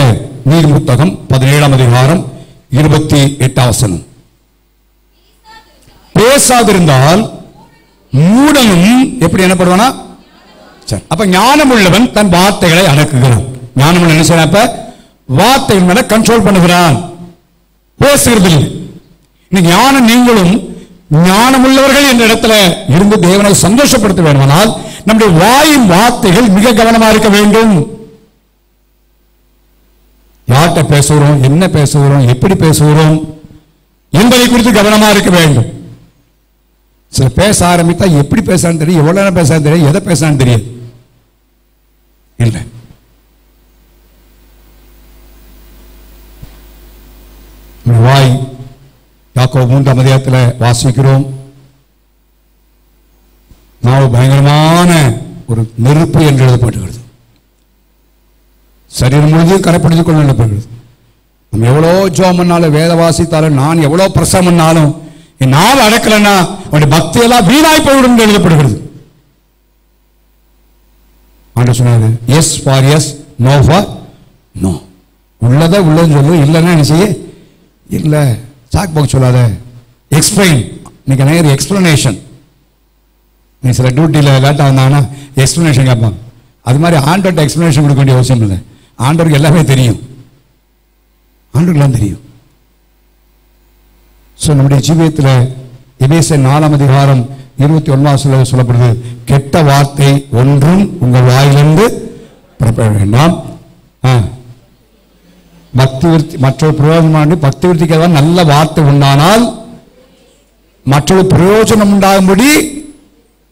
நீர் புத்தகம் 17ஆம் அதிகாரம் 28ஆம் வசனம். பேசாதிருந்தால் மூடனும் எப்படி எனப்படுவானா? அப்ப ஞானம் உள்ளவன் தன் வார்த்தைகளை அடக்குகிறான். ஞானம் என்ன செய்யறான்? அப்ப வார்த்தைகள் மேல கண்ட்ரோல் பண்ணுகிறான், பேசுகிறது. ஞானம் நீங்களும் ஞானம் உள்ளவர்கள் என்ற இடத்துல இருந்து தேவனை சந்தோஷப்படுத்த வேண்டுமானால் நம்முடைய வாயின் வார்த்தைகள் மிக கவனமா இருக்க வேண்டும். யார்கிட்ட பேசுகிறோம், என்ன பேசுகிறோம், எப்படி பேசுகிறோம் என்பதை குறித்து கவனமா இருக்க வேண்டும். சில பேச ஆரம்பித்தா எப்படி பேசான்னு தெரியும், எவ்வளவு நேரம் பேசான்னு தெரியும், எதை பேசான்னு தெரியும் இல்லை. வாய் யாக்கோபு 3ஆம் அதிகாரத்தில் வாசிக்கிறோம். நான் பயங்கரமான ஒரு நெருப்பு என்று எழுதப்பட்டுகிறது. சரீரம் முழுவதும் கரைப்படுத்திக் கொள்ள எழுதப்படுகிறது. நம்ம எவ்வளோ ஜெபம் பண்ணாலும், வேத வாசித்தாலும், நான் எவ்வளோ பிரசங்கம் பண்ணாலும் என் நாள் அடக்கலன்னா அவருடைய பக்தியெல்லாம் வீணாய் போய்விடும் என்று எழுதப்படுகிறது. ஆண்டு சொன்னாரு, yes for yes, no for no. உள்ளதை உள்ளதுன்னு சொல்லு, இல்லைன்னா என்ன செய்ய இல்லை. சாக் பாக்ஸ் சொல்லாத, எக்ஸ்பிளைன். இன்னைக்கு நேரம் எக்ஸ்பிளனேஷன். நீ சில டியூட்டியில் லேட்டாக வந்தாங்கன்னா எக்ஸ்பிளனேஷன் கேட்பாங்க. அது மாதிரி ஆண்டவர்கிட்ட எக்ஸ்பிளனேஷன் கொடுக்க வேண்டிய அவசியம் இல்லை. ஆண்டவருக்கு எல்லாமே தெரியும், ஆண்டவருக்குலாம் தெரியும். ஸோ நம்முடைய ஜீவியத்தில் எபேசியர் 4:29 சொல்லப்படுது, கெட்ட வார்த்தை ஒன்றும் உங்கள் வாயிலிருந்து புறப்பட வேண்டாம். பக்தி விருத்தி மற்றொரு பிரயோஜனம், பக்தி விருத்திக்கு நல்ல வார்த்தை உண்டானால் மற்றொரு பிரயோஜனம் உண்டாகும்படி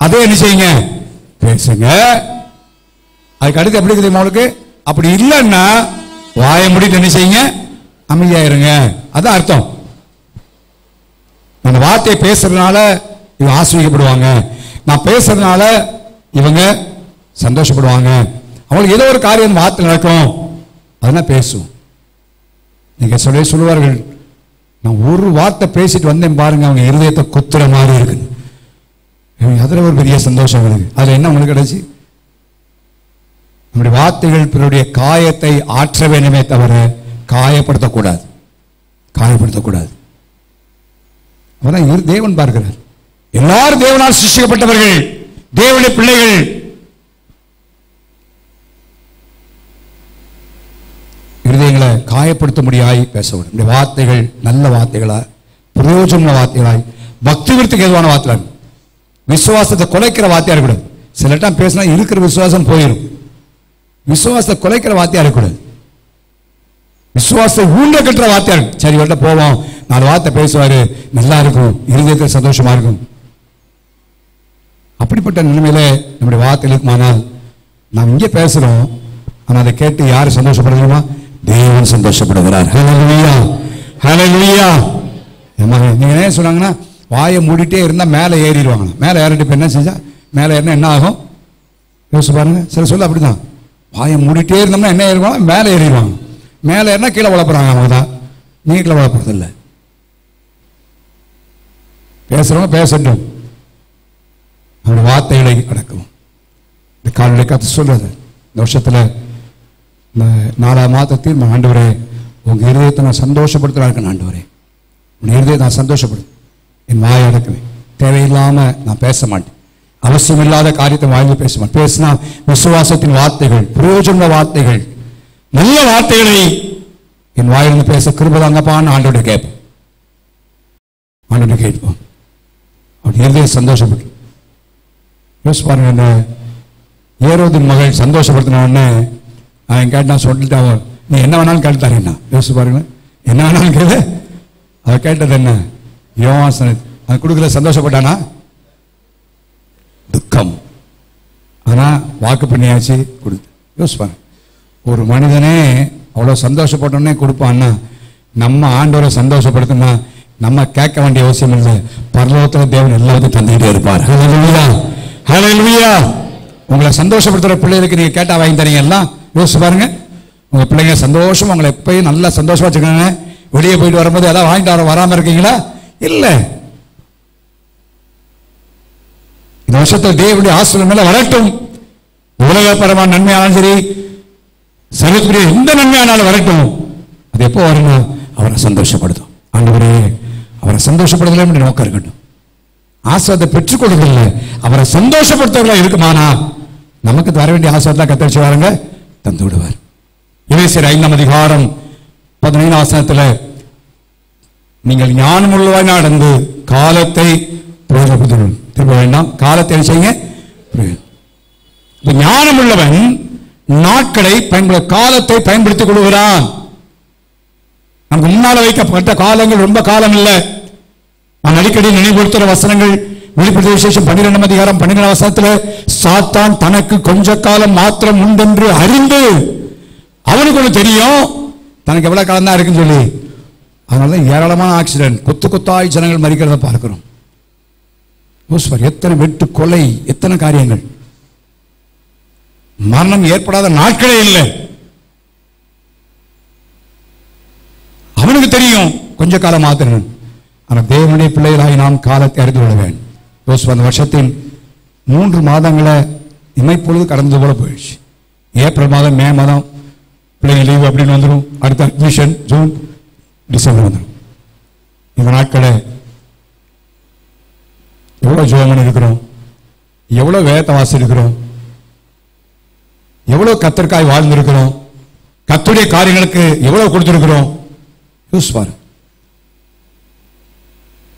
அதே என்ன செய்யுங்க, பேசுங்க. அதுக்கு அடுத்து எப்படி தெரியுமா உங்களுக்கு? அப்படி இல்லைன்னா வாயை முடிட்டு என்ன செய்யுங்க, அமைதியாயிருங்க. அதான் அர்த்தம். அந்த வார்த்தையை பேசுறதுனால இவங்க ஆசிரியப்படுவாங்க, நான் பேசுறதுனால இவங்க சந்தோஷப்படுவாங்க, அவங்களுக்கு ஏதோ ஒரு காரியம் வார்த்தை நடக்கும், அதெல்லாம் பேசும். நீங்க சொல்லுவார்கள், நான் ஒரு வார்த்தை பேசிட்டு வந்தேன் பாருங்க, அவங்க இருதயத்தை குத்துற மாதிரி இருக்கு. அதுல ஒரு பெரிய சந்தோஷம் இருக்கு. அதுல என்ன உங்களுக்கு கிடைச்சி? நம்முடைய வார்த்தைகள் பிறருடைய காயத்தை ஆற்ற வேண்டுமே தவிர காயப்படுத்தக்கூடாது, காயப்படுத்தக்கூடாது. அவதான் தேவன் பார்க்கிறார். எல்லாரும் தேவனால் சிருஷ்டிக்கப்பட்டவர்கள், தேவனுடைய பிள்ளைகள். இருதயங்களை காயப்படுத்த முடியாய் பேசப்படும். இந்த வார்த்தைகள் நல்ல வார்த்தைகளா, பிரயோஜன வார்த்தைகளாய், பக்தி விருத்திக்கு எதுவான வார்த்தை, விசுவாசத்தை குலைக்கிற வார்த்தையா இருக்கக்கூடாது. சில டைம் பேசினா இருக்கிற விசுவாசம் போயிடும். விசுவாசத்தை குலைக்கிற வார்த்தையா இருக்கக்கூடாது. விசுவாசத்தை ஊண்ட கட்டுற வார்த்தையா இருக்கும். சரி வரட்ட போவோம், 4 வார்த்தை பேசுவாரு, நல்லா இருக்கும், இருதயத்தில் சந்தோஷமா இருக்கும். அப்படிப்பட்ட நிலைமையில நம்முடைய வார்த்தைகள் இருக்குமானால், நாம் இங்கே பேசுறோம், ஆனால் அதை கேட்டு யாரு சந்தோஷப்படுகிறோமா? தேவன் சந்தோஷப்படுகிறார். ஹல்லேலூயா, ஹல்லேலூயா. நீங்க என்ன சொன்னாங்கன்னா, வாயை மூடிட்டே இருந்தா மேலே ஏறிடுவாங்க. மேலே ஏறிட்டு இப்ப என்ன செஞ்சா, மேலே ஏறினா என்ன ஆகும் யோசிச்சு பாருங்க. சில சொல்ல அப்படிதான், வாயை மூடிட்டே இருந்தோம்னா என்ன ஏறிடுவாங்க, மேலே ஏறிடுவாங்க. மேலே ஏறினா கீழே வளர்ப்புறாங்க. அவங்க தான், நீங்க கீழே வளர்ப்புறது இல்லை. பேசுறவங்க பேசட்டும், அவருடைய வார்த்தைகளை அடக்கும். இந்த காலையில கத்து சொல்றது, இந்த வருஷத்துல இந்த 4ஆம் மாதத்தில் ஆண்டவரே உங்க இருதயத்தை நான் சந்தோஷப்படுத்துறாருக்கேன். ஆண்டவரே உன் இருதயத்தை நான் சந்தோஷப்படுத்து, என் வாயை அடக்குவேன். தேவையில்லாம நான் பேச மாட்டேன், அவசியம் இல்லாத காரியத்தை வாயில் பேச மாட்டேன். பேசினா விசுவாசத்தின் வார்த்தைகள், பிரயோஜன வார்த்தைகள், நல்ல வார்த்தைகளை என் வாயிலிருந்து பேச கிருபதாங்கப்பான்னு ஆண்டோட கேட்போம். ஆண்டோட கேட்போம். அப்படி இருதயம் சந்தோஷப்பட்டு யோசிச்சு பாருங்க. இந்த ஏரோதின் மகள் சந்தோஷப்படுத்தின உடனே அவன் கேட்டான், சொல்லிட்டான், நீ என்ன வேணாலும் கேட்டாரு. என்ன யோசிச்சு பாருங்க, என்ன வேணாலும் கேளு. அதை கேட்டது என்ன? யோவாசனை அது கொடுக்கல, சந்தோஷப்பட்டானா? துக்கம். ஆனா வாக்கு பண்ணியாச்சு, கொடுத்து. யோசிப்பாங்க, ஒரு மனிதனே அவ்வளோ சந்தோஷப்பட்டோன்னே கொடுப்பான்னா, நம்ம ஆண்டவரை சந்தோஷப்படுத்தினா நம்ம கேட்க வேண்டிய அவசியம் இல்லை. பரலோகத்தில் தேவன் எல்லாத்தையும் தந்துகிட்டே இருப்பார். ஹல்லேலூயா, ஹல்லேலூயா. உங்களை சந்தோஷப்படுத்துற பிள்ளைகளுக்கு நீங்க கேட்டா வாங்கி தரீங்க எல்லாம். யோசிச்சு பாருங்க, உங்க பிள்ளைங்க சந்தோஷம், உங்களை எப்பயும் நல்லா சந்தோஷமா வச்சுக்கோங்க. வெளியே போயிட்டு வரும்போது ஏதாவது வாங்கிட்டு வராம இருக்கீங்களா? இல்லை. இந்த வருஷத்துல தேவனுடைய ஆசீர்வாதம் மேல வரட்டும். உலகப்பரமான நன்மையானாலும் சரி, சரீரத்துக்குரிய எந்த நன்மையானாலும் வரட்டும். அது எப்போ வரணும்? அவரை சந்தோஷப்படுத்தும். ஆண்டவரே அவரை சந்தோஷப்படுத்தல என்று நோக்கம் இருக்கட்டும். ஆசீர்வாதத்தை பெற்றுக் கொடுக்கல, அவரை சந்தோஷப்படுத்தவர்களா இருக்குமானா நமக்கு வர வேண்டிய ஆசீர்வாதம் கத்தரிச்சு வாருங்க, தந்து விடுவார். எபேசியர் 5:15 நீங்கள் ஞானமுள்ளவாய் நடந்து காலத்தை பிரயோஜனப்படுத்த. திரும்ப வேண்டாம், காலத்தை செய்யுங்க. ஞானம் உள்ளவன் நாட்களை காலத்தை பயன்படுத்திக் கொள்கிறான். நமக்கு முன்னால வைக்கப்பட்ட காலங்கள் ரொம்ப காலம் இல்லை. நான் அடிக்கடி நினைவுபடுத்துகிற வசனங்கள் வெளிப்படுத்தின விசேஷம் 12:12 சாத்தான் தனக்கு கொஞ்ச காலம் மாத்திரம் உண்டென்று அறிந்து, அவனுக்கு ஒன்று தெரியும் தனக்கு எவ்வளவு காலம் தான் இருக்குன்னு சொல்லி, அதனால ஏராளமான ஆக்சிடென்ட், கொத்து கொத்தாய் ஜனங்கள் மறிக்கிறத பார்க்கிறோம். எத்தனை வெட்டு, கொலை, எத்தனை காரியங்கள். மரணம் ஏற்படாத நாட்களே இல்லை. அவனுக்கு தெரியும் கொஞ்ச காலம் மாத்திரம். ஆனால் தேவனுடைய பிள்ளைகளாகி நாம் காலத்தை அறிந்து கொள்ள வேண்டும். அந்த வருஷத்தின் 3 மாதங்களை இமைப்பொழுது கடந்து போல போயிடுச்சு. ஏப்ரல் மாதம், மே மாதம் பிள்ளைங்க லீவு அப்படின்னு வந்துடும். அடுத்த அட்மிஷன் ஜூன், டிசம்பர் வந்துடும். இந்த நாட்களை எவ்வளோ ஜோமன் இருக்கிறோம், எவ்வளோ வேதத்தை வாசிக்கிறோம், எவ்வளோ கத்தற்காய் வாழ்ந்திருக்கிறோம், கர்த்தருடைய காரியங்களுக்கு எவ்வளவு கொடுத்திருக்கிறோம். யூஸ் பாரு.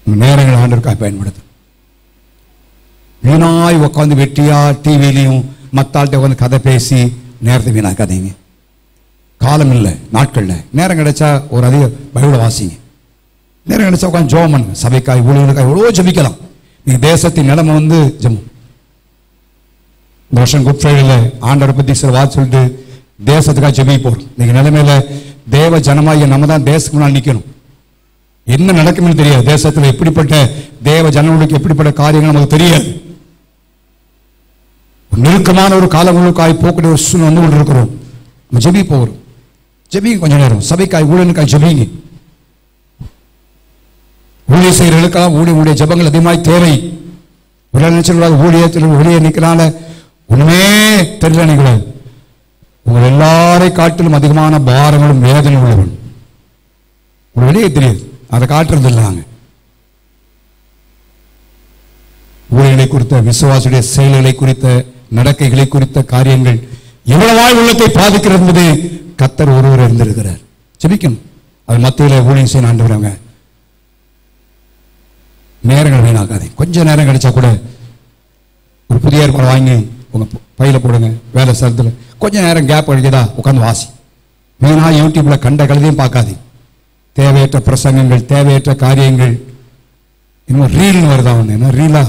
நேரங்கள் ஆண்டவருக்காக பயன்படுத்தும். வீணாய் உட்காந்து வெட்டியா டிவிலையும் மத்தாள்கிட்ட உட்காந்து கதை பேசி நேரத்தை வீணாக்காதீங்க. காலம் இல்லை, நாட்கள்ல நேரம் கிடைச்சா ஒரு அதிக பைபிளை வாசிங்க. நேரம் கிடைச்சா உட்காந்து ஜெபம் பண்ணுங்க. சபைக்காய், ஊழியர்களுக்காய் எவ்வளோ ஜெபிக்கலாம். நீங்க தேசத்தின் நிலைமை ஜெபம். இந்த வருஷம் குட் ஃப்ரைடேல ஆண்டவரை பத்தி சில வார்த்தை சொல்லிட்டு தேசத்துக்காக ஜெபி போறோம். இன்னைக்கு நிலைமையில தேவ ஜனமாகிய நம்ம தான் தேசத்துக்கு முன்னால் நிற்கணும். என்ன நடக்கும்னு தெரியாது. தேசத்தில் எப்படிப்பட்ட தேவ ஜனங்களுக்கு எப்படிப்பட்ட காரியங்கள் நமக்கு தெரியாது. நெருக்கமான ஒரு காலங்களுக்காய் போக்கிற ஒரு சூழ்நிலை வந்து கொண்டு இருக்கிறோம். நம்ம ஜெபி போகிறோம். ஜெபிங்க கொஞ்ச நேரம். சபைக்காய், ஊழியனுக்காய் ஜெபிங்க. ஊழிய செய்கிறவர்களுக்காக ஊழிய ஜெபங்கள் அதிகமாய் தேவை. ஒரு நினைச்சக்கூடாது ஊழியத்தில் ஊழிய நிற்கிறால ஒண்ணுமே தெரியல நினைக்கூடாது. உங்கள் எல்லாரை காட்டிலும் அதிகமான பாரங்களும் வேதனை உள்ளவன். உங்களுக்கு வெளியே தெரியாது, அதை காட்டுறது இல்லை. நாங்கள் ஊழியர்களை குறித்த, விசுவாசுடைய செயல்களை குறித்த, நடக்கைகளை குறித்த காரியங்கள் எவ்வளவாய் உள்ளத்தை பாதிக்கிறது என்பது கர்த்தர் ஒருவர் இருந்திருக்கிறார். ஜெபிக்கணும். அது மத்தியில் ஊழியம் செய்ய ஆண்டவராங்க. நேரங்கள் வீணாக்காதே. கொஞ்சம் நேரம் கிடைச்சா கூட ஒரு புதிய ஏற்பாடு வாங்கி உங்க பையில போடுங்க. வேலை ஸ்தலத்தில் கொஞ்சம் நேரம் கேப் கிடைக்குதா உட்காந்து வாசி. மெயினா யூடியூப்ல கண்ட கழுதையும் பார்க்காதே. தேவையற்ற பிரசங்கங்கள், தேவையற்ற காரியங்கள். இன்னும் ரீல்னு வருதா ஒன்று? என்ன ரீலா?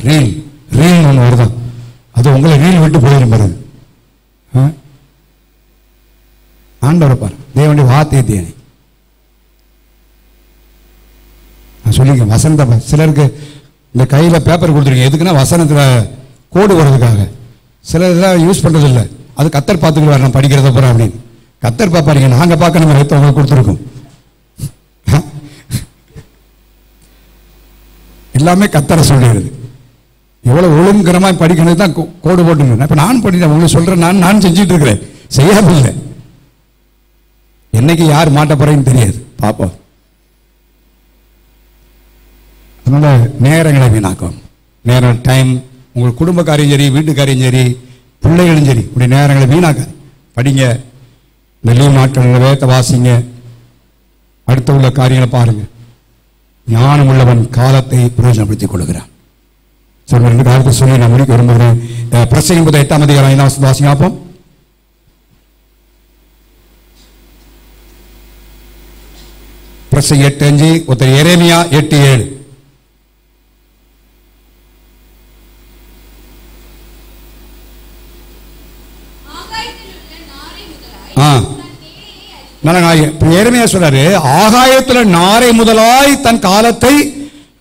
ரீல் ஒன்று வருதா? அது உங்களை ரீல் விட்டு போயிடும் பாருங்க. ஆண்டவரை பாரு, தேவனுடைய வார்த்தையை தேனி நான் சொல்லிக்க. வசனத்தை சிலருக்கு இந்த கையில் பேப்பர் கொடுத்துருக்கீங்க. எதுக்குன்னா வசனத்தில் கோடு வர்றதுக்காக. சிலர் இதெல்லாம் யூஸ் பண்ணுறது இல்லை. அது கத்தர் பார்த்துக்குவார், நான் படிக்கிறத போகிறேன் அப்படின்னு. கத்தர் பார்ப்பாருங்க, நாங்கள் பார்க்க நம்ம உங்களுக்கு கொடுத்துருக்கோம். எல்லாமே கத்தரை சொல்லிடுது. எவ்வளோ ஒழுங்குறமாக படிக்கணும் தான் கோடு போட்டுங்க. இப்போ நான் பண்ணிட்டேன், உங்களுக்கு சொல்கிறேன். நான் செஞ்சுட்டு இருக்கிறேன், செய்யாமல் இல்லை. என்னைக்கு யார் மாட்ட போறேன்னு தெரியாது, பார்ப்போம். அதனால நேரங்களை வீணாக்கும். நேரம், டைம், உங்கள் குடும்பக்காரையும் சரி, வீட்டுக்காரையும் சரி, பிள்ளைகளும் சரி, இப்படி நேரங்களை வீணாக்காது. படிங்க, இந்த லீவ் நாட்கள் வேதத்தை வாசிங்க, அடுத்த உள்ள காரியங்களை பாருங்க. ஞானம் உள்ளவன் காலத்தை பிரயோஜனப்படுத்திக் கொள்கிறான். சொல்ல 2 காலத்தை சொல்லி நான் முடிக்க விரும்புகிறேன். பிரசங்கம் 8ஆம் அதிகாரம் 5ஆம் வசனத்தை வாசிங்க பார்ப்போம். பிரசங்கம் 8:5, ஒருத்தர் எரேமியா 8:7. எரேமியா சொல்றாரு, ஆகாயத்துல நாரை முதலாய் தன் காலத்தை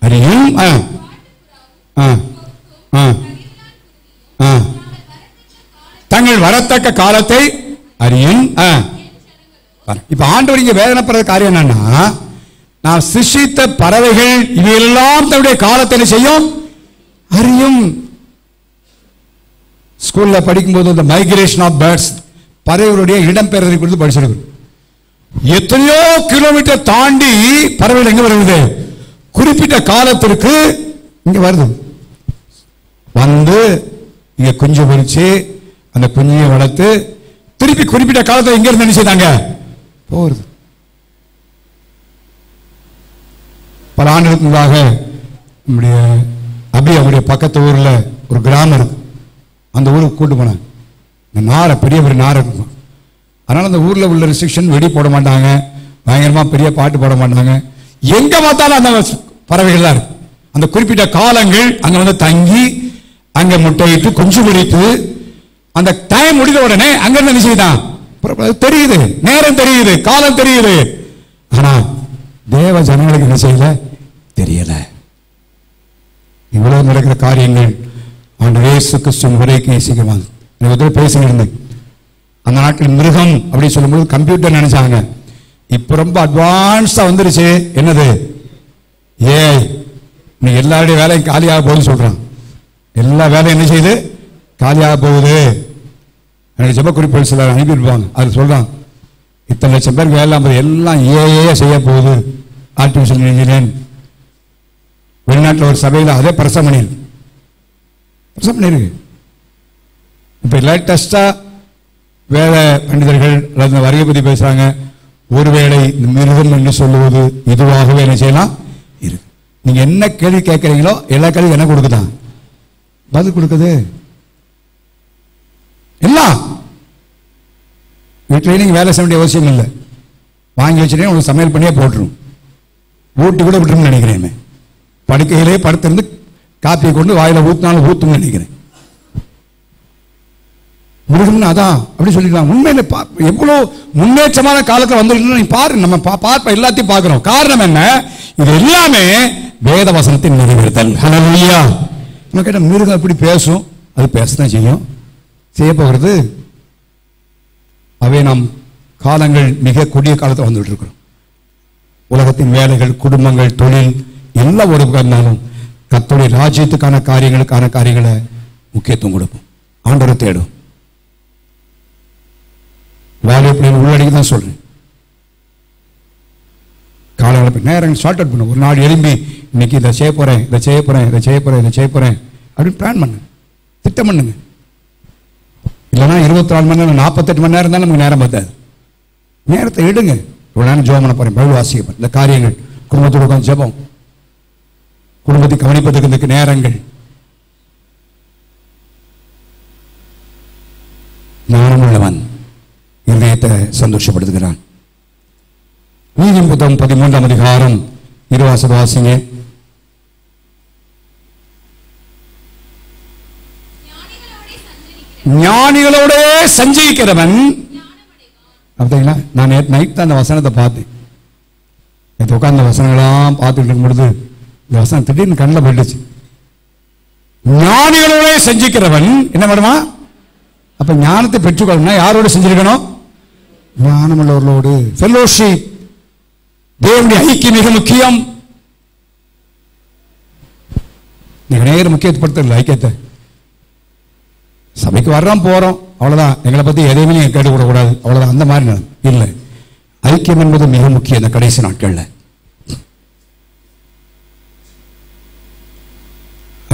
அறியும், தங்கள் வரத்தக்க காலத்தை அறியும். இப்ப ஆண்டவர் இங்க வேதனைப்படுற காரியம் என்னன்னா, நான் சிருஷ்டித்த பறவைகள் இவையெல்லாம் தன்னுடைய காலத்தை என்ன செய்யும்? அறியும். ஸ்கூல்ல படிக்கும்போது இந்த மைக்ரேஷன் ஆஃப் பேர்ட்ஸ், பறவைகளுடைய இடம்பெயர்தலை குறித்து படிச்சிருக்கிறோம். எத்தனையோ கிலோமீட்டர் தாண்டி பறவைகள் எங்க வருது? குறிப்பிட்ட காலத்திற்கு இங்க வருது. வந்து இங்க குஞ்சு பொறிச்சு அந்த குஞ்சியை வளர்த்து திருப்பி குறிப்பிட்ட காலத்தை எங்க இருந்து நினைச்சாங்க போறது. பல ஆண்டுகளுக்கு முன்பாக நம்முடைய அவருடைய பக்கத்து ஊர்ல ஒரு கிராமம் இருக்கு. அந்த ஊருக்கு கூட்டு போனாங்க. இந்த நாரை, பெரிய பெரிய நாரை இருக்கும். அதனால அந்த ஊர்ல உள்ள ரெஸ்ட்ரிக்ஷன், வெடி போட மாட்டாங்க, பயங்கரமா பெரிய பாட்டு போட மாட்டாங்க. எங்க பார்த்தாலும் அந்த பறவைகள் தான் இருக்கு. அந்த குறிப்பிட்ட காலங்கள் அங்க வந்து தங்கி அங்க முட்டையிட்டு குஞ்சு பொறித்து அந்த டைம் முடிந்த உடனே அங்க இருந்து நிச்சயம் தெரியுது, நேரம் தெரியுது, காலம் தெரியுது. ஆனா தேவ ஜனங்களுக்கு என்ன செய்யல, தெரியல. இவ்வளவு நடக்கிற காரியங்கள் ஆண்டவர் இயேசு கிறிஸ்து வரைக்கும் சீக்கிரமாக பேசியிருந்தேன். அந்த நாட்டில் மிருகம் அப்படின்னு சொல்லும்போது கம்ப்யூட்டர் நினைச்சாங்க. இப்ப ரொம்ப அட்வான்ஸா வந்துருச்சு. என்னது? ஏஐ. நீ எல்லாருடைய வேலையும் காலியாக போகுதுன்னு சொல்றான். எல்லா வேலையும் என்ன செய்யுது? காலியாக போகுது. எனக்கு ஜெப குறிப்புகள் சிலர் அனுப்பியிருப்பாங்க. அது சொல்றான், இத்தனை லட்சம் பேருக்கு வேலை எல்லாம் ஏஐ செய்ய போகுது. Artificial intelligence. வெளிநாட்டில் ஒரு சபையில் அதே பிரசவம் பண்ணிருக்கு. இப்ப லேட்டஸ்டா வேத பண்டிதர்கள் அல்லது வருகை பற்றி பேசுறாங்க. ஒருவேளை இந்த மிருகம் என்று சொல்லுவது இதுவாகவே என்ன செய்யலாம் இருக்கு. நீங்க என்ன கேள்வி கேட்கறீங்களோ எல்லா கேள்வி என்ன கொடுக்குதான்? பதில் கொடுக்குது. எல்லாம் வீட்டிலேயே நீங்க வேலை செய்ய வேண்டிய அவசியம் இல்லை. வாங்கி வச்சுட்டே உங்களுக்கு சமையல் பண்ணியே போட்டுரும். ஊட்டி கூட விட்டுருன்னு நினைக்கிறேன். படுக்கையிலே படுத்திருந்து காப்பியை கொண்டு வாயில ஊத்தினாலும் ஊத்தும்னு நினைக்கிறேன். மிருகம்னு அதான் அப்படி சொல்லிக்கலாம். உண்மையில எவ்வளவு முன்னேற்றமான காலத்தில் வந்து நீ பாரு. நம்ம பார்ப்ப எல்லாத்தையும் பார்க்கிறோம். காரணம் என்ன? இது எல்லாமே வேத வசனத்தின் நிறைவேறுதல். ஹல்லேலூயா. நம்ம கேட்ட மிருகம் எப்படி பேசும்? அது பேசதான் செய்யும். செய்ய போகிறது. அவை நாம் காலங்கள் மிக கொடிய காலத்தில் வந்துட்டு இருக்கிறோம். உலகத்தின் வேலைகள், குடும்பங்கள், தொழில் எல்லாம் ஒரு இருந்தாலும் கர்த்தருடைய ராஜ்யத்துக்கான காரியங்களை முக்கியத்துவம் கொடுப்போம். ஆண்டவரை தேடும். வாலிபர்கள் உள்ளடக்கி தான் சொல்றேன். காலையில் நேரம் ஷார்ட் அவுட் பண்ண ஒரு நாள் எழும்பி இன்னைக்கு இதை செய்ய போறேன் அப்படின்னு பிளான் பண்ணு, திட்டம் பண்ணுங்க. இல்லைன்னா 24 மணி நேரம் 48 மணி நேரம் தான் நமக்கு நேரம் பார்த்தாது. நேரத்தை எடுங்க. இவ்வளோ நேரம் ஜெபம் பண்ண போறேன், பைபிள் வாசிக்க போறேன், இந்த காரியங்கள், குடும்பத்தோடு உட்காந்து ஜெபம், குடும்பத்தை கவனிப்பதற்கு நேரங்கள். ஞானமுள்ளவன் இதயத்தை சந்தோஷப்படுத்துகிறான். நீதியின் புத்தகம் 13ஆம் அதிகாரம் 20 வாசிங்க. ஞானிகளோட சஞ்சயிக்கிறவன். அப்படிங்களா? நான் நேற்று நைட் தான் அந்த வசனத்தை பார்த்தேன். நேற்று உட்காந்து அந்த வசனங்களாம் பார்த்துட்டு இருக்கும் பொழுது இந்த வசனம் திடீர்னு கண்ணில் போயிடுச்சு. ஞானிகளோட சஞ்சிக்கிறவன் என்ன பண்ணுமா? அப்ப ஞானத்தை பெற்றுக்கொள்ளணும். யாரோட செஞ்சிருக்கணும்? ஞானமுள்ளவர்களோடு. ஃபெல்லோஷிப். தேவனுடைய ஐக்கியம் மிக முக்கியம். நேரம் முக்கியத்துவப்படுத்தல ஐக்கியத்தை. சபைக்கு வர்றோம் போறோம் அவ்வளவுதான். எங்களை பத்தி எதையுமே நீங்க கேட்டுக்கூடாது அவ்வளவுதான். அந்த மாதிரி இல்லை. ஐக்கியம் என்பது மிக முக்கியம். இந்த கடைசி நாட்கள்ல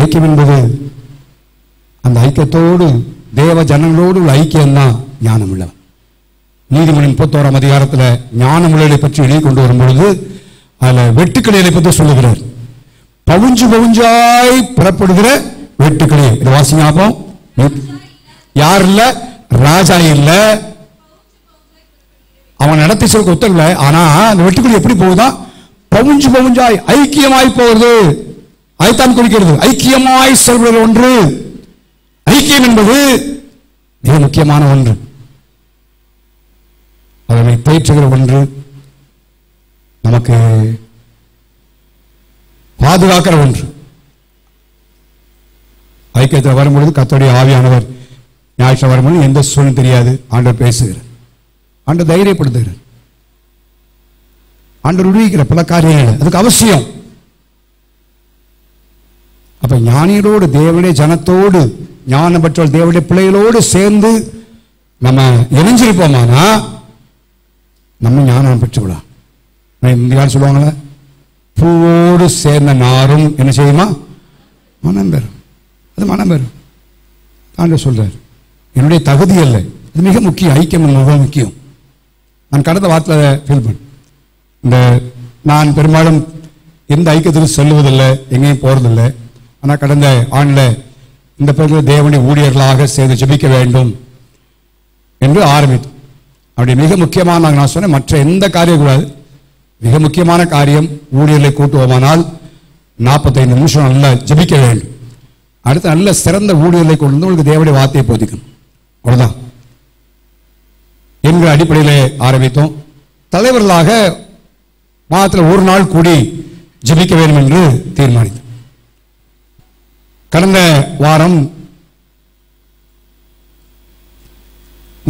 ஐக்கியம் என்பது அந்த ஐக்கியத்தோடு தேவ ஜனங்களோடு உள்ள ஐக்கியம் தான் ஞானம் உள்ளவன். நீதிமொழி 31ஆம் அதிகாரத்தில் ஞானமுள்ளவர்களை பற்றி எழுதி கொண்டு வரும்பொழுது அதுல வெட்டுக்கிளைகளை பற்றி சொல்லுகிறார். பவுஞ்சு பவுஞ்சாய் புறப்படுகிற வெட்டுக்கிளை. இது வாசிங்க. யார் இல்ல? ராஜா இல்ல. அவன் நடத்தி சொல்ல உத்தரவு. ஆனா அந்த வெட்டுக்கிளை எப்படி போகுதா? பவுஞ்சு பவுஞ்சாய் ஐக்கியமாய் போகிறது. அதைத்தான் குறிக்கிறது. ஐக்கியமாய் செல்வது ஒன்று. ஐக்கியம் என்பது மிக முக்கியமான ஒன்று. அதனை பேச்சுகிற ஒன்று. நமக்கு பாதுகாக்கிற ஒன்று. ஐக்கியத்தில் வரும்பொழுது கர்த்தருடைய ஆவியானவர் ஞாயிற்று வரும்பொழுது எந்த சூழ்நிலை தெரியாது. ஆண்டவர் பேசுகிறார். ஆண்டவர் தைரியப்படுத்துகிறார். ஆண்டவர் உருவிக்கிற பல காரியங்கள் அதுக்கு அவசியம். அப்ப ஞானிகளோடு தேவனுடைய ஜனத்தோடு ஞானம் பெற்றோர் தேவனுடைய பிள்ளைகளோடு சேர்ந்து நம்ம இணைஞ்சிருப்போமானா நம்ம ஞானம் பெற்றுவிடலாம். இந்த சொல்லுவாங்களே, பூவோடு சேர்ந்த நாரும் என்ன செய்யுமா? மனம் பெறும். அது மனம் பெறும். ஆண்டவர் சொல்றார், என்னுடைய தகுதி அல்ல. இது மிக முக்கியம். ஐக்கியம் மிக முக்கியம். நான் கடந்த வாரத்தில் ஃபீல் பண்ணேன். இந்த நான் பெரும்பாலும் எந்த ஐக்கியத்திலும் செல்லுவதில்லை, எங்கேயும் போறதில்லை. ஆனால் கடந்த ஆண்டில் இந்த பகுதியில் தேவனுடைய ஊழியர்களாக சேர்ந்து ஜெபிக்க வேண்டும் என்று ஆரம்பித்தோம். அப்படி மிக முக்கியமான நான் சொன்னேன், மற்ற எந்த காரியம் கூடாது. மிக முக்கியமான காரியம் ஊழியர்களை கூட்டுவோமானால் 45 நிமிஷம் நல்லா ஜெபிக்க வேண்டும். அடுத்து நல்ல சிறந்த ஊழியர்களை கொண்டு வந்து உங்களுக்கு தேவனுடைய வார்த்தையை போதிக்கணும். அவ்வளவுதான் என்கிற அடிப்படையிலே ஆரம்பித்தோம். தலைவர்களாக மாதத்தில் ஒரு நாள் கூடி ஜெபிக்க வேண்டும் என்று தீர்மானித்தோம். கடந்த வாரம்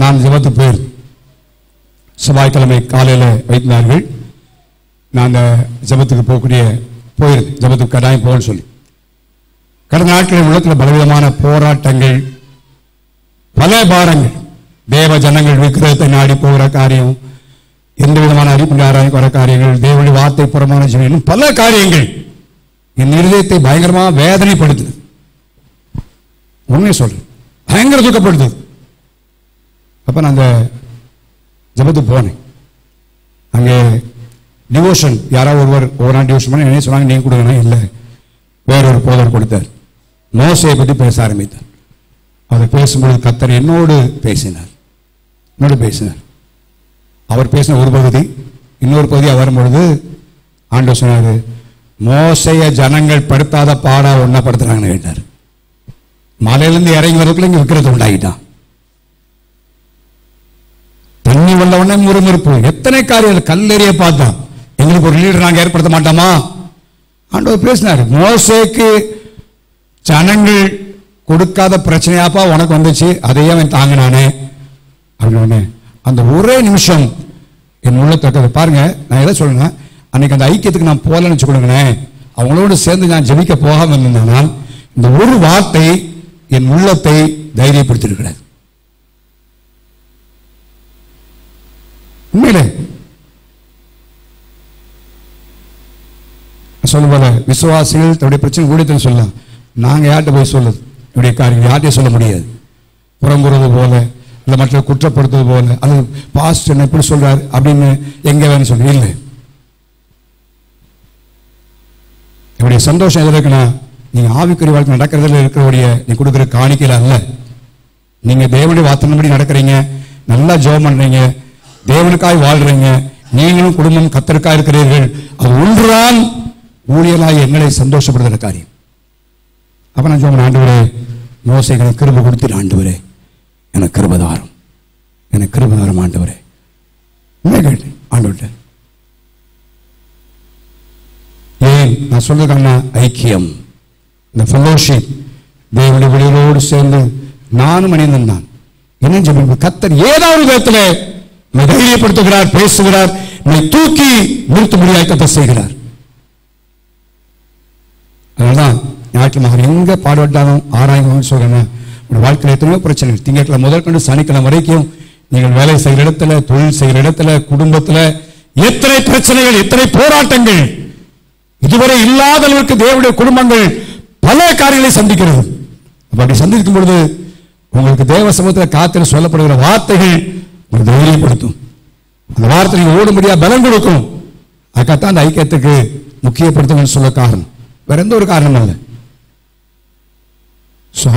நான் ஜெபத்துக்கு போயிருந்தேன். செவ்வாய்க்கிழமை காலையில் வைத்தினார்கள். நான் அந்த ஜபத்துக்கு போயிருந்தேன், ஜபத்துக்கு கட்டாயம் போகணும்னு சொல்லி. கடந்த நாட்களில் உலகத்தில் பலவிதமான போராட்டங்கள், பல பாரங்கள், தேவ ஜனங்கள் விக்கிரகத்தை நாடி போகிற காரியம், எந்த விதமான அறிவிப்பு ஆராய்ச்சி வர காரியங்கள், தேவனுடைய வார்த்தை புறமான இன்னும் பல காரியங்கள் என் இருதயத்தை பயங்கரமாக வேதனைப்படுத்துது. உண்மையை சொல்றேன், பயங்கர துக்கப்படுத்துது. அப்ப நான் அந்த ஜபத்துக்கு போனேன். அங்கே டிவோஷன் யாராவது ஒவ்வொரு நாள் டிவோஷன் பண்ண என்ன சொன்னாங்க, நீங்க கொடுங்க. இல்லை, வேறொரு போதர் கொடுத்தார். மோசையை பற்றி பேச ஆரம்பித்தார். அதை பேசும்பொழுது கர்த்தர் என்னோடு பேசினார். அவர் பேசின ஒரு பகுதி, இன்னொரு பகுதியாக வரும்பொழுது ஆண்டவர் சொன்னார், மோசைய ஜனங்கள் படுத்தாத பாடா ஒன்னா படுத்துறாங்கன்னு கேட்டார். மலையிலிருந்து இறங்கி வரதுக்குள்ள இங்க விக்கிரத்தை உண்டாகிட்டான். தண்ணி வந்த உடனே முறுமுறுப்பு, எத்தனை காரியம், கல்லெறிய பார்த்தான். எங்களுக்கு ஒரு லீடர் நாங்கள் ஏற்படுத்த மாட்டோமா? ஆண்டவர் பேசினார். மோசேக்கு ஜனங்கள் கொடுக்காத பிரச்சனையாப்பா உனக்கு வந்துச்சு, அதையே அவன் தாங்கினானே அப்படின்னு அந்த ஒரே நிமிஷம் என் உள்ளத்தக்கது. பாருங்க, நான் எதை சொல்லுங்க, அன்னைக்கு அந்த ஐக்கியத்துக்கு நான் போகலன்னு வச்சுக்கொள்ளுங்களேன், அவங்களோடு சேர்ந்து நான் ஜெபிக்க போகாம இருந்தேன்னா இந்த ஒரு வார்த்தை என் உள்ளத்தை தைரியப்படுத்திருக்கிறது. உண்மையிலே சொல்லுவாங்க, விசுவாசிகள் தன்னுடைய பிரச்சனை ஊழியத்தில் சொல்லலாம். நாங்க யார்கிட்ட போய் சொல்லுது என்னுடைய காரியம், யார்கிட்டையும் சொல்ல முடியாது. புறம்புறது போல, இல்லை மற்ற குற்றப்படுத்துவது போல, அது பாஸ்ட் என்ன எப்படி சொல்றாரு அப்படின்னு எங்க வேணும் சொல்லி இல்லை. என்னுடைய சந்தோஷம் எதில் இருக்குன்னா, நீங்க ஆவிக்குரிய வாழ்க்கை நடக்கிறதுல இருக்கிறவடைய நீ கொடுக்குற காணிக்கையில் அல்ல. நீங்க தேவனுடைய வார்த்தையின்படி நடக்கிறீங்க, நல்லா ஜெபம் பண்றீங்க, தேவனுக்காய் வாழ்றீங்க, நீங்களும் குடும்பம் கர்த்தருக்காய் இருக்கிறீர்கள். அது ஒன்றுதான் ஊழியலாய் எங்களை சந்தோஷப்படுகிற காரியம். அப்ப நான் ஜெபம், ஆண்டவரே மோசேக்கு எனக்கு கிருபை கொடுத்துட்டு, ஆண்டவரே எனக்கு கிருபதாரம், எனக்கு கிருபதாரம் ஆண்டவரே. என்ன கேட்டேன் ஆண்டவர்கிட்ட. ஏன் நான் சொல்றதுக்கான ஐக்கியம், இந்த ஃபெலோஷிப், தேவனுடைய விளையோடு சேர்ந்து நானும் அணிந்தன். நான் என்ன ஜெபம், கர்த்தர் ஏதாவது விதத்தில் தைரியப்படுத்துகிறார், பேசுகிறார், நம்மை தூக்கி நிறுத்தும்படியாக கர்த்தர் செய்கிறார். அதனால்தான் ஞாயிற்றுக்கிழமை எங்க பாடுபட்டாலும் ஆராய்ந்து சொல்றேன். உங்கள் வாழ்க்கையில் எத்தனையோ பிரச்சனை, திங்கட்கிழமை முதற்கொண்டு சனிக்கிழமை வரைக்கும் நீங்கள் வேலை செய்கிற இடத்துல, தொழில் செய்கிற இடத்துல, குடும்பத்தில் எத்தனை பிரச்சனைகள், எத்தனை போராட்டங்கள், இதுவரை இல்லாத அளவுக்கு தேவனுடைய குடும்பங்கள் பல காரியங்களை சந்திக்கிறது. அப்படி சந்திக்கும் பொழுது உங்களுக்கு தேவ சமூகத்தில் காத்தில் சொல்லப்படுகிற வார்த்தைகள் உங்களை தைரியப்படுத்தும். அந்த வார்த்தை ஓடும்படியா பலம் கொடுக்கும். அதுக்காகத்தான் அந்த ஐக்கியத்துக்கு முக்கியப்படுத்தும் சொல்ல காரணம், வேற எந்த ஒரு காரணம் அல்ல.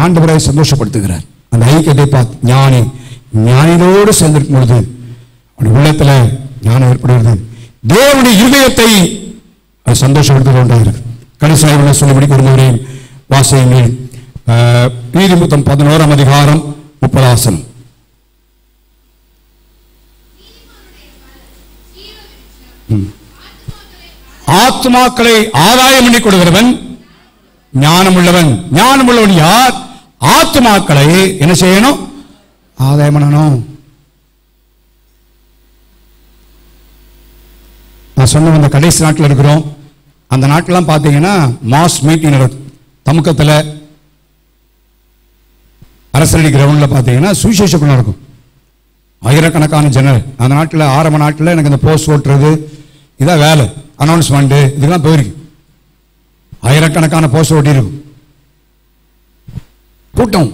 ஆண்டவரை சந்தோஷப்படுத்துகிறார். அந்த ஐக்கியத்தை பார்த்து ஞானியோடு சேர்ந்திருக்கும் பொழுது அவருடைய உள்ளத்துல ஞானம் ஏற்படுகிறது. தேவனுடைய இருதயத்தை அது சந்தோஷப்படுத்த உண்டாகிறது. கடைசியாக சொல்லிபடி கூறுகிறேன், வாசியுங்கள். நீதிமொத்தம் 11ஆம் அதிகாரம் 30 வசனம். ஆத்துமாக்களை ஆதாயம் பண்ணி கொடுக்கிறவன் ஞானம் உள்ளவன். ஞானம் உள்ளவன் யார்? ஆத்துமாக்களை என்ன செய்யணும்? ஆதாயம் பண்ணணும். நான் சொன்ன அந்த கடைசி நாட்டில் இருக்கிறோம். அந்த நாட்டிலாம் பார்த்தீங்கன்னா மாஸ் மீட்டிங் நடக்கும். தமுக்கத்தில் அரசடி கிரவுண்டில் பார்த்தீங்கன்னா சுவிசேஷம் நடக்கும். ஆயிரக்கணக்கான ஜனங்கள். அந்த நாட்டில் ஆரம்ப நாட்டில் எனக்கு இந்த போஸ்ட் ஓட்டுறது இதான் வேலை, அனௌன்ஸ்மெண்ட் இதுக்கெல்லாம் போயிருக்கு. ஆயிரக்கணக்கான போஸ்ட் ஓட்டி இருக்கும் கூட்டம்.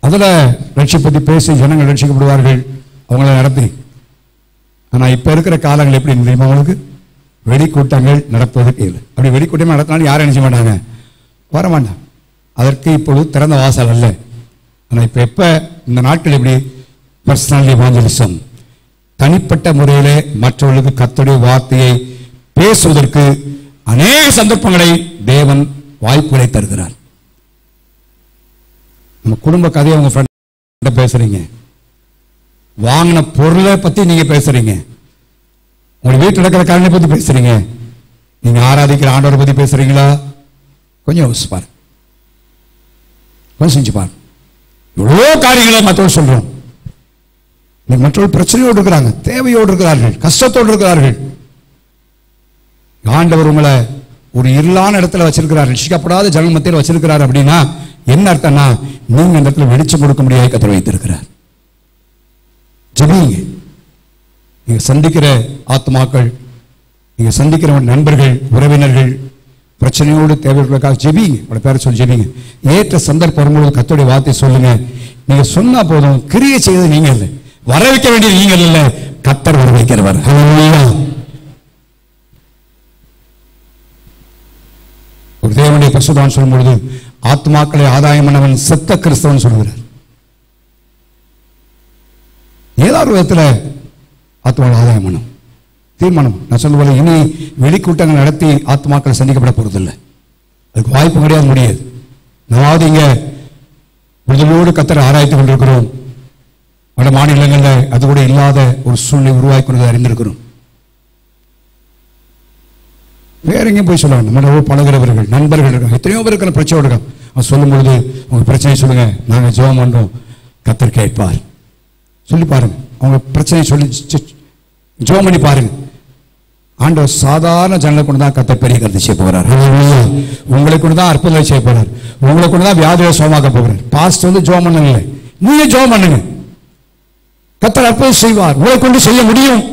அதில் ரட்சிப்பை பேசி ஜனங்கள் ரட்சிக்கப்படுவார்கள், அவங்கள நடத்தி. ஆனால் இப்போ இருக்கிற காலங்கள் எப்படி தெரியுமா உங்களுக்கு? வெடிக்கூட்டங்கள் நடப்பதற்கு இல்லை. அப்படி வெடிக்கூட்டமாக நடத்தினாலும் யாரும் நினைச்ச மாட்டாங்க, வரமாட்டாங்க. அதற்கு இப்பொழுது திறந்த வாசல் அல்ல. ஆனால் இப்போ எப்போ இந்த நாட்கள் எப்படி பர்சனல் எவாஞ்சலிசம், தனிப்பட்ட முறையில் மற்றவர்களுக்கு கர்த்தருடைய வார்த்தையை பேசுவதற்கு அநேக சந்தர்ப்பங்களை தேவன் வாய்ப்புகளை தருகிறார். நம்ம குடும்ப கதையை உங்க ஃப்ரெண்ட் பேசுறீங்க, வாங்கின பொருளை பத்தி நீங்க பேசுறீங்க, உங்க வீட்டில் நடக்கிற காரணை பத்தி பேசுறீங்க, நீங்க ஆராதிக்கிற ஆண்டவரை பத்தி பேசுறீங்களா? கொஞ்சம் யோசிச்சு பாரு, கொஞ்சம் செஞ்சு பாரு. எவ்வளோ காரியங்களை மற்றவங்க சொல்றோம். மற்றவர்கள் பிரச்சனையோடு இருக்கிறாங்க, தேவையோடு இருக்கிறார்கள், கஷ்டத்தோடு இருக்கிறார்கள். ஆண்டவர் உங்களை ஒரு இருளான இடத்துல வச்சிருக்கிறார், ரட்சிக்கப்படாத ஜனங்கள் மத்தியில் வச்சிருக்கிறார். அப்படின்னா என்ன அர்த்தம்னா, நீங்க அந்த இடத்துல வெளிச்சம் கொடுக்க முடியாது கர்த்தர் வைத்திருக்கிறார். ஜெபிங்க. நீங்க சந்திக்கிற ஆத்மாக்கள், நீங்க சந்திக்கிற நண்பர்கள், உறவினர்கள் பிரச்சனையோடு தேவைகளுக்காக ஜெபிங்க. உங்களோட பேரை சொல்லி ஜெபிங்க. ஏற்ற சந்தர்ப்பம் வரும்போது கர்த்தருடைய வார்த்தை சொல்லுங்க. நீங்க சொன்னா போதும். கிரியை செய்வது நீங்க இல்லை, வர வைக்க வேண்டியது நீங்கள் இல்லை, கர்த்தர் வர வைக்கிறவர். ஹல்லேலூயா. ஒரு தேவனுடைய பரிசுத்தவான் சொல்லும்பொழுது ஆத்மாக்களை ஆதாயம் பண்ணவன் செத்த கிறிஸ்தவன் சொல்கிறார். ஏதாவது விதத்தில் ஆத்மாக்களை ஆதாயம் பண்ணும் தீர்மானம். நான் சொல்லுவது, இனி வெளிக்கூட்டங்கள் நடத்தி ஆத்மாக்களை சந்திக்கப்பட போறதில்லை. அதுக்கு வாய்ப்பு கிடையாது, முடியாது. நாவது இங்க விடுதலோடு கர்த்தரை ஆராய்த்து கொண்டிருக்கிறோம். வட மாநிலங்களில் அது கூட இல்லாத ஒரு சூழ்நிலை உருவாக்கி கொண்டு அறிந்திருக்கிறோம். வேற எங்கேயும் போய் சொல்லுவாங்க. நம்மளோட பழகிறவர்கள், நண்பர்கள் இருக்காங்க, எத்தனையோ பேருக்கு பிரச்சனை இருக்காங்க. அவன் சொல்லும் பொழுது உங்க பிரச்சனையை சொல்லுங்க, நாங்கள் ஜெபம் பண்றோம், கர்த்தர் கேட்பார். சொல்லி பாருங்க. அவங்க பிரச்சனையை சொல்லி ஜெபம் பண்ணி பாருங்க. ஆண்டவர் சாதாரண ஜனங்களை கொண்டு தான் கர்த்தர் பெரிய கருத்து செய்ய போகிறார். உங்களை கொண்டு தான் அற்புதங்களை செய்ய போறார். உங்களை கொண்டு தான் வியாதியை சுகமாக்க போகிறார். பாஸ்ட் வந்து ஜெபம் பண்ணல, நீங்க ஜெபம் பண்ணுங்க, கர்த்தர் அற்புதம் செய்வார். உங்களை கொண்டு செய்ய முடியும்.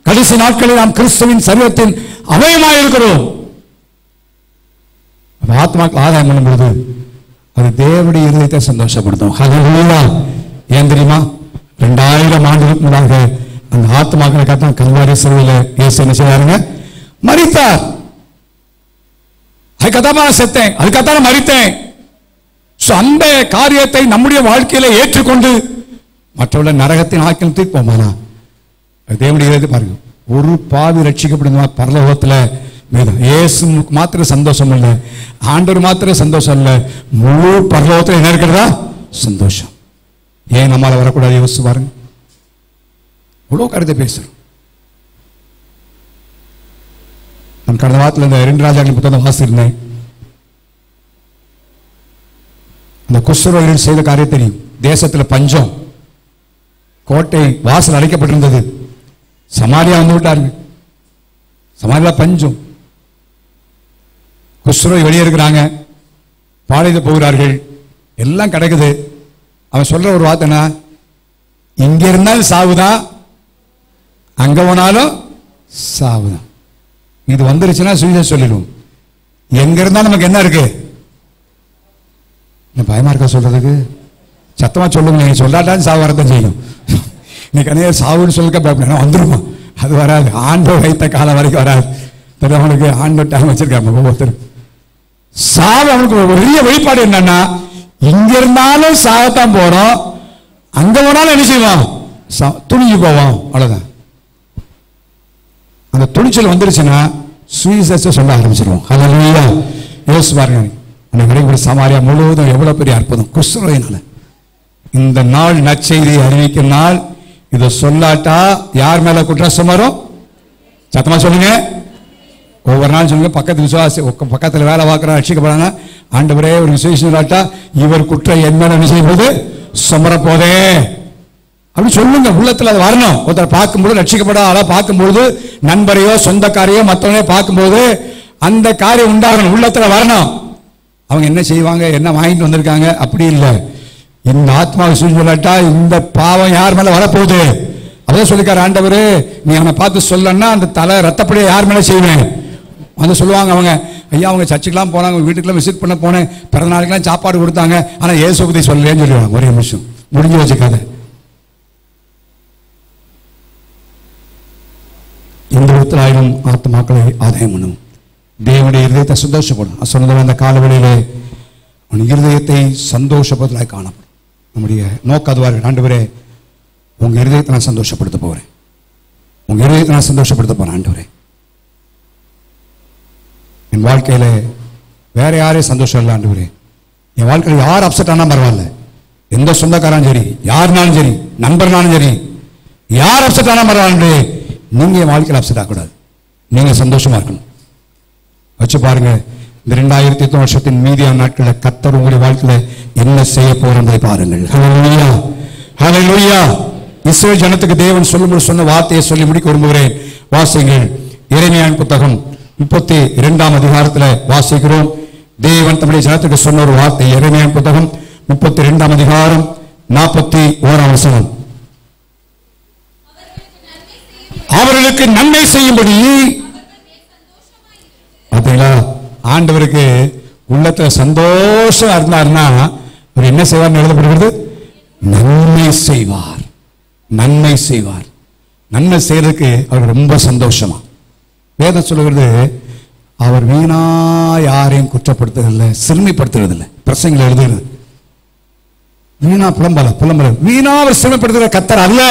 கடைசி நாட்களில் நாம் கிறிஸ்துவின் சரீரத்தின் அவயமாக இருக்கிறோம். ஆத்மாக்கள் ஆதாயம் பண்ணும்போது அது தேவனுடைய இருதயத்தை சந்தோஷப்படுத்தும். ஹல்லேலூயா. ஏன் தெரியுமா? 2000 ஆண்டுகளுக்கு முன்னாக அந்த ஆத்மாக்களை காத்தான் கல்வாரி சிலுவையில் இயேசு என்ன செய்வாருங்க? மரித்தார். அதுக்காக நான் செத்தேன், அதுக்காக நான் மரித்தேன். அந்த காரியத்தை நம்முடைய வாழ்க்கையில ஏற்றுக்கொண்டு மற்றவர்கள் நரகத்தின் ஆக்கில் தீர்ப்போமானா தேவனுடைய பாருங்க. ஒரு பாவி ரட்சிக்கப்படுமா பரலோகத்தில் இயேசு மாத்திர சந்தோஷம் இல்லை, ஆண்டவர் மாத்திர சந்தோஷம் இல்லை, முழு பரலோகத்தில் என்ன இருக்கிறதா? சந்தோஷம். ஏன் நம்மளால வரக்கூடாது? யோசிச்சு பாருங்க. இவ்வளவு கருத்தை பேசுறோம். நான் கடந்த வாரத்தில் இந்த 2 ராஜாக்களின் புத்தகம் வாசிருந்தேன். அந்த குஷ்டரோகிகள் செய்த காரியம் தெரியும். தேசத்தில் பஞ்சம், கோட்டை வாசல் அடைக்கப்பட்டிருந்தது. சமாரியா வந்து விட்டாருங்க. சமாரியா பஞ்சம், குஷ்டரோகி வெளியே இருக்கிறாங்க, பாளையத்து போகிறார்கள், எல்லாம் கிடைக்குது. அவன் சொல்ற ஒரு வார்த்தைனா, இங்க இருந்தாலும் சாவுதான், அங்க போனாலும் சாவுதான். இது வந்துருச்சுன்னா சுவிசேஷம் சொல்லிடுவோம். எங்க இருந்தாலும் நமக்கு என்ன இருக்கு? பயமா இருக்கா சொல்றதுக்கு? சத்தமா சொல்லுங்க. நீங்க சொல்லாட்டாலும் சாவு வரத்தான் செய்யும். இன்னைக்கு சாவுன்னு சொல்லிக்க பயப்பட வந்துருமா? அது வராது. ஆண்டவர் வைத்த காலம் வரைக்கும் வராது. அவனுக்கு ஆண்டவர் டைம் வச்சிருக்காங்க ஒவ்வொருத்தர். சாவு அவனுக்கு ஒரு பெரிய வெளிப்பாடு என்னன்னா, இங்க இருந்தாலும் சாகத்தான் போறோம், அங்க போனாலும் என்ன செய்வோம்? துணிஞ்சு போவோம். அவ்வளவுதான். அந்த துணிச்சல் வந்துருச்சுன்னா சுவிசேஷத்தை சொல்ல ஆரம்பிச்சிருவோம். ஹல்லேலூயா. யோசிச்சு பாருங்க. அன்னைக்கு சமாரியா முழுவதும் எவ்வளவு பெரிய அற்புதம் குஷ்டரோகினால. இந்த நாள் நற்செய்தியை அறிவிக்கும் நாள். இதை சொல்லாட்டா யார் மேல குற்றம் சுமரும்? சத்தமா சொல்லுங்க. ஒவ்வொரு நாள் சொல்லுங்க. பக்கத்து விசுவாசி பக்கத்தில் வேலை பார்க்குற ரட்சிக்கப்படுறாங்க. ஆண்டவரே ஒரு விசேஷம் இல்லாட்டா இவர் குற்றம் என்ன செய்யும்போது சுமர போதே அப்படி சொல்லுங்க. உள்ளத்தில் அது வரணும். ஒருத்தர் பார்க்கும்போது ரட்சிக்கப்படாத ஆளா பார்க்கும்போது, நண்பரையோ சொந்தக்காரையோ மற்றவனையோ பார்க்கும்போது அந்த காரியம் உண்டாகணும், உள்ளத்தில் வரணும். அவங்க என்ன செய்வாங்க, என்ன வாங்கிட்டு வந்திருக்காங்க அப்படி இல்லை. இந்த ஆத்மாவை சொல்லிட்டா இந்த பாவம் யார் மேல வரப்போகுது? அதான் சொல்லிக்காரு ஆண்டவர். நீ அவனை பார்த்து சொல்லன்னா அந்த தலை ரத்தப்படியை யார் மேல செய்வேன் வந்து சொல்லுவாங்க. அவங்க ஐயா அவங்க சர்ச்சுக்கெல்லாம் போனாங்க, வீட்டுக்கெல்லாம் விசிட் பண்ண போனேன், பிறந்த நாளைக்கெல்லாம் சாப்பாடு கொடுத்தாங்க, ஆனா இயேசு பத்தி சொல்லலேன்னு சொல்லுவாங்க. ஒரே நிமிஷம் முடிஞ்சு வச்சுக்காத. இந்த 20,000 ஆத்மாக்களை ஆதாயம் பண்ணும். தேவனுடைய இருதயத்தை சந்தோஷப்படும். சொன்னது அந்த காலவெளியிலே உன் இருதயத்தை சந்தோஷப்படுவதாக காணப்படும். நம்முடைய நோக்காதுவார், ஆண்டவரே உங்க இருதயத்தை நான் சந்தோஷப்படுத்த போறேன், உங்க இருதயத்தை நான் சந்தோஷப்படுத்த போறேன். ஆண்டவரே என் வாழ்க்கையில வேற யாரையும் சந்தோஷம் இல்லை. ஆண்டவரே என் வாழ்க்கையில் யார் அப்செட் ஆனா பரவாயில்ல, எந்த சொந்தக்காரனும் சரி, யாருனாலும் சரி, நண்பர்னாலும் சரி, யார் அப்செட் ஆனா பரவாயில்ல, நீங்க என் வாழ்க்கையில் அப்செட் ஆகக்கூடாது, நீங்க சந்தோஷமா இருக்கணும். வச்சு பாருங்க. இந்த 2008 வருஷத்தின் மீதியான நாட்களில் கர்த்தர் உங்களுடைய வாழ்க்கையில என்ன செய்ய போறதை பாருங்கள். ஹல்லேலூயா, ஹல்லேலூயா. இஸ்ரவேல் ஜனத்துக்கு தேவன் சொல்லும்போது சொன்ன வார்த்தையை சொல்லி முடிக்க விரும்புகிறேன். வாசிங்கள். எரேமியாவின் புத்தகம் 32ஆம் அதிகாரத்தில் வாசிக்கிறோம். தேவன் தம்முடைய ஜனத்துக்கு சொன்ன ஒரு வார்த்தை. எரேமியாவின் புத்தகம் 32ஆம் அதிகாரம் 41ஆம் வசனம். அவர்களுக்கு நன்மை செய்யும்படி. பார்த்தீங்களா, ஆண்டவருக்கு உள்ளத்துல சந்தோஷம் இருந்தார்னா அவர் என்ன செய்வார் எழுதப்படுகிறது? நன்மை செய்வார். நன்மை செய்வார். நன்மை செய்யறதுக்கு அவர் ரொம்ப சந்தோஷமா. வேதம் சொல்லுகிறது, அவர் வீணா யாரையும் குற்றப்படுத்துறதில்லை, சிறுமைப்படுத்துறதில்லை. பிரசங்களை எழுதுகிறது வீணா புலம்பல வீணா அவர் சிறுமைப்படுத்துகிற கர்த்தர் அல்ல.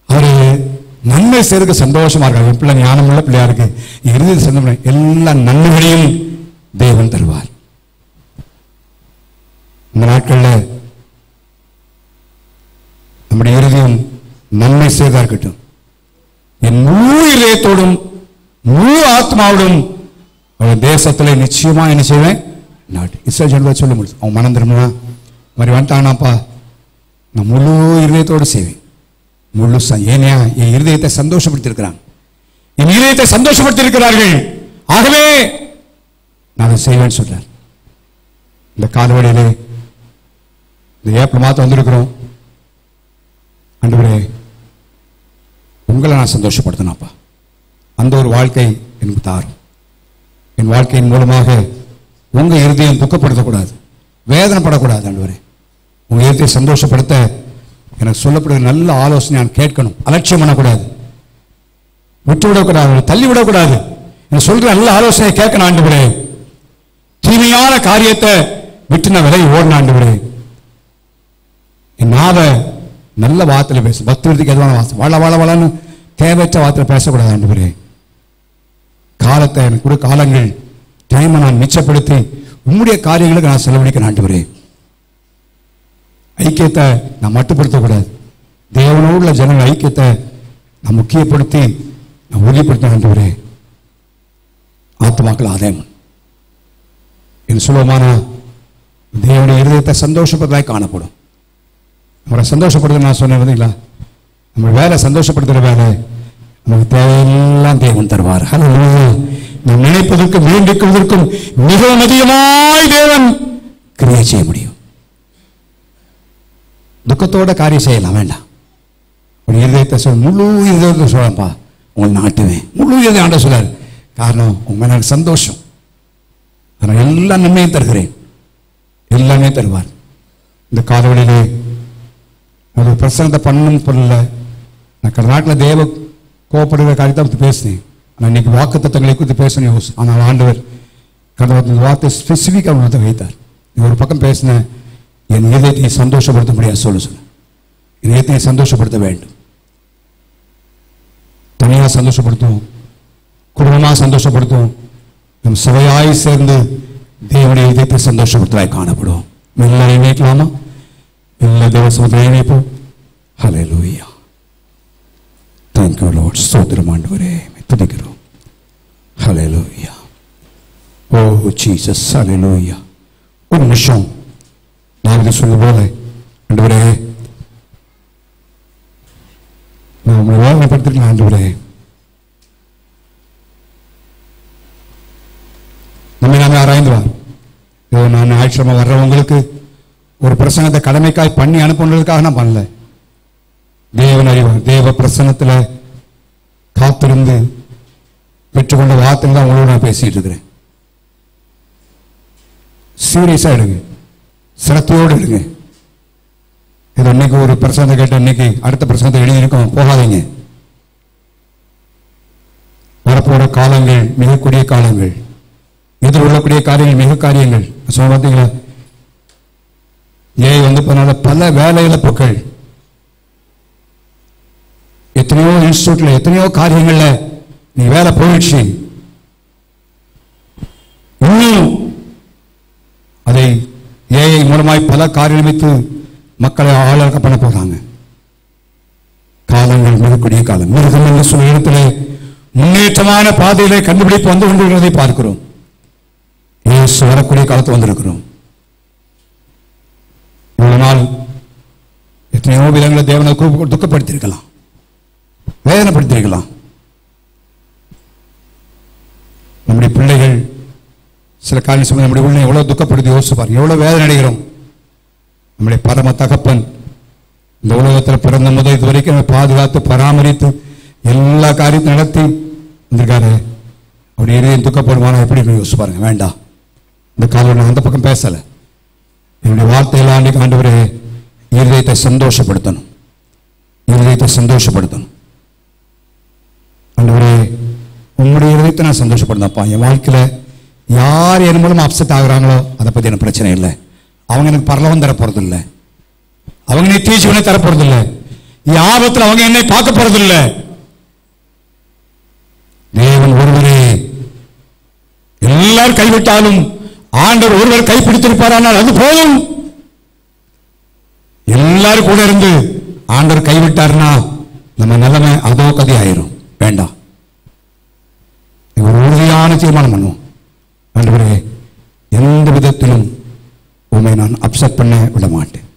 அவரு நன்மை செய்யறதுக்கு சந்தோஷமா இருக்காங்க. பிள்ளை ஞானம் உள்ள பிள்ளையா இருக்கு, இறுதி சொன்ன எல்லா நன்மைகளையும் தேவன் தருவார். இந்த நாட்களில் நம்முடைய இறுதியும் நன்மை செய்தா இருக்கட்டும். என் முழு இதயத்தோடும் முழு ஆத்மாவோடும் அவன் தேசத்தில் நிச்சயமா என்ன செய்வேன்? நாட்டு இஸ்ரவேல் ஜனங்களை சொல்ல முடியும். அவன் மனம் திரும்பினா மாதிரி வந்துட்டானாப்பா, நான் முழு இதயத்தோடு செய்வேன். முழு ஏன்னா என் இருதயத்தை சந்தோஷப்படுத்தியிருக்கிறாங்க, என் இதயத்தை சந்தோஷப்படுத்தியிருக்கிறார்கள். ஆகவே நான் செய்வேன் சொல்றார். இந்த காலவழியிலே இந்த ஏப்ரல் மாதம் வந்திருக்கிறோம். ஆண்டவரே, உங்களை நான் சந்தோஷப்படுத்தினாப்பா, அந்த ஒரு வாழ்க்கை எனக்கு தாரும். என் வாழ்க்கையின் மூலமாக உங்க இருதயம் துக்கப்படுத்தக்கூடாது, வேதனைப்படக்கூடாது. ஆண்டவரே, உங்க இருதயத்தை சந்தோஷப்படுத்த எனக்கு சொல்லப்படுகிற நல்ல ஆலோசனை நான் கேட்கணும். அலட்சியம் பண்ணக்கூடாது, விட்டுவிடக்கூடாது, தள்ளிவிடக்கூடாது. எனக்கு சொல்ற நல்ல ஆலோசனை கேட்கணும். ஆண்டவரே, தீமையான காரியத்தை விட்டு நான் விலகி ஓடின. ஆண்டவரே, என் நாவை நல்ல வார்த்தையில பேசு, பக்திக்கு எதுவான வார்த்தை, வள வள வளன்னு தேவையற்ற வார்த்தையில பேசக்கூடாது. ஆண்டவரே, காலத்தை எனக்கு கூட காலங்கள் டைமை நான் மிச்சப்படுத்தி உம்முடைய காரியங்களுக்கு நான் செலவழிக்கிறேன். ஆண்டவரே, ஐக்கியத்தை நான் மட்டுப்படுத்தக்கூடாது. தேவனோடு உள்ள ஜனங்கள் ஐக்கியத்தை நான் முக்கியப்படுத்தி நான் உறுதிப்படுத்த. ஆண்டவரே, ஆத்மாக்கள் ஆதாயம் என் சுலபமான தேவனுடைய இருதயத்தை சந்தோஷப்படுறதாய் காணப்படும். அவரை சந்தோஷப்படுத்த நான் சொன்னேன் இல்லைங்களா, நம்ம வேலை சந்தோஷப்படுத்துகிற வேலை நமக்கு தேவையெல்லாம் தேவன் தருவார். நாம் நினைப்பதற்கும் வேண்டிக்குவதற்கும் மிகவும் அதிகமாய் தேவன் கிரியை செய்ய முடியும். துக்கத்தோட காரியம் செய்யலாம் வேண்டாம். ஒரு இருதயத்தை சொல், முழு இருதயத்தை சொல்லப்பா உங்களை நாட்டுவேன். முழு இருதயம் ஆண்ட சொல்லார். காரணம் உங்க எனக்கு சந்தோஷம். நான் எல்லா நன்மையும் தருகிறேன், எல்லாமே தருவார். இந்த காலவழியிலே ஒரு பிரசங்கத்தை பண்ணணும் சொல்லல. நான் கர்நாடகில் தேவ கோபப்படுகிற காரியத்தை பற்றி பேசினேன். ஆனால் இன்னைக்கு வாக்கு தத்தங்களை குறித்து பேசணும். ஆனால் ஆண்டவர் கடந்த வார்த்தை ஸ்பெசிஃபிக்காக வைத்தார். ஒரு பக்கம் பேசினேன், என் இதயத்தை சந்தோஷப்படுத்த முடியாது சொல்ல என் இதயத்தை சந்தோஷப்படுத்த வேண்டும். தனியாக சந்தோஷப்படுத்தும், குடும்பமாக சந்தோஷப்படுத்தும், நம் சபையாய் சேர்ந்து தேவனுடைய இதயத்தை சந்தோஷப்படுத்துவாய் காணப்படும். மெல்ல நினைக்கலாமா? மெல்ல தேவ சமுதாயம் நினைப்போம். ஹல்லேலூயா. Thank you Lord. ஸ்தோத்திரம் ஆண்டவரே, துதிக்கிறோம். ஹல்லேலூயா. ஓ ஜீசஸ், ஹல்லேலூயா. ஒரு நிமிஷம் நான் சொல்லும் போல, ஆண்டவரே, நான் உங்களை வேதனைப்படுத்திருக்கேன். ஆண்டவரே, நம்மை நாமே ஆராய்ந்துவார். நான் ஆட்சியமா வர்றவங்களுக்கு ஒரு பிரசங்கத்தை கடமைக்காய் பண்ணி அனுப்புனதுக்காக நான் பண்ணல. தேவன் அறிவார். தேவ பிரசன்னத்தில் காத்திருந்து பெற்றுக்கொண்ட வார்த்தையில் தான் உங்களோட நான் பேசிட்டு இருக்கிறேன். சீரியஸா எடுங்க, சிரத்தையோடு எடுங்க. இது இன்னைக்கு ஒரு பிரசங்கத்தை கேட்ட இன்னைக்கு அடுத்த பிரசங்கத்தை எழுதியிருக்கோம் போகாதீங்க. வரப்போற காலங்கள் மிக கூடிய காலங்கள், எதிர்கொள்ளக்கூடிய காரியங்கள் மிக காரியங்கள். சொல்ல பார்த்தீங்களா, வந்து போனால பல வேலை இழப்புகள், எத்தனையோ இன்ஸ்டிடியூட்ல எத்தனையோ காரியங்கள்ல நீ வேலை போயிடுச்சு. இன்னும் அதை ஏஐ மூலமாய் பல காரியம் வைத்து மக்களை ஆளக்க பண்ண போறாங்க. காலங்கள் மிகக்கூடிய காலம். மிருகம் என்று சொல்ல இடத்துல முன்னேற்றமான பாதையிலே கண்டுபிடிப்பு வந்து கொண்டிருக்கிறதை பார்க்கிறோம். இயேசு வரக்கூடிய காலத்தில் வந்திருக்கிறோம். இவ்வளவு நாள் எத்தனையோ விதங்களை தேவனை துக்கப்படுத்தியிருக்கலாம், வேதனைப்படுத்தியிருக்கலாம். நம்முடைய பிள்ளைகள் சில காரணம் சொல்லி நம்முடைய உள்ள எவ்வளவு துக்கப்படுத்தி யோசிச்சு பாருங்க, எவ்வளவு வேதனை அடைகிறோம். நம்முடைய பரம தகப்பன் இந்த உலகத்தில் பிறந்த முதல் இது வரைக்கும் பாதுகாத்து பராமரித்து எல்லா காரியத்தையும் நடத்தி இருந்திருக்காரு. அப்படி எதையும் துக்கப்படுவானா எப்படி யோசிச்சு பாருங்க. வேண்டாம், இந்த காலம் நான் அந்த பக்கம் பேசலை. என்னுடைய வார்த்தையெல்லாம் அன்றைக்கு ஆண்டவரே இருதயத்தை சந்தோஷப்படுத்தணும், இருதயத்தை சந்தோஷப்படுத்தணும். ஆண்டவரே உங்களுடைய இருதயத்தை நான் சந்தோஷப்படுத்தப்பா. என் வாழ்க்கையில் யார் என் மூலம் அப்செட் ஆகுறாங்களோ அதை பற்றி எனக்கு பிரச்சனை இல்லை. அவங்க எனக்கு பரலோகம் தரப்போறது இல்லை, அவங்க நித்திய ஜீவனை தரப்போறது இல்லை, ஆபத்தில் அவங்க என்னை பார்க்க போறது இல்லை. தேவன் ஒருவரே. எல்லாரும் கைவிட்டாலும் ஆண்டவர் ஒருவர் கைப்பிடித்திருப்பாரானால் அது போதும். எல்லாரும் கூட இருந்து ஆண்டவர் கைவிட்டார்னா நம்ம நிலைமை அதோ கதி ஆயிரும். வேண்டாம், ஒரு உறுதியான தீர்மானம் பண்ணுவோம். ஆண்டவரே எந்த விதத்திலும் உண்மை நான் அப்செட் பண்ண விட மாட்டேன்,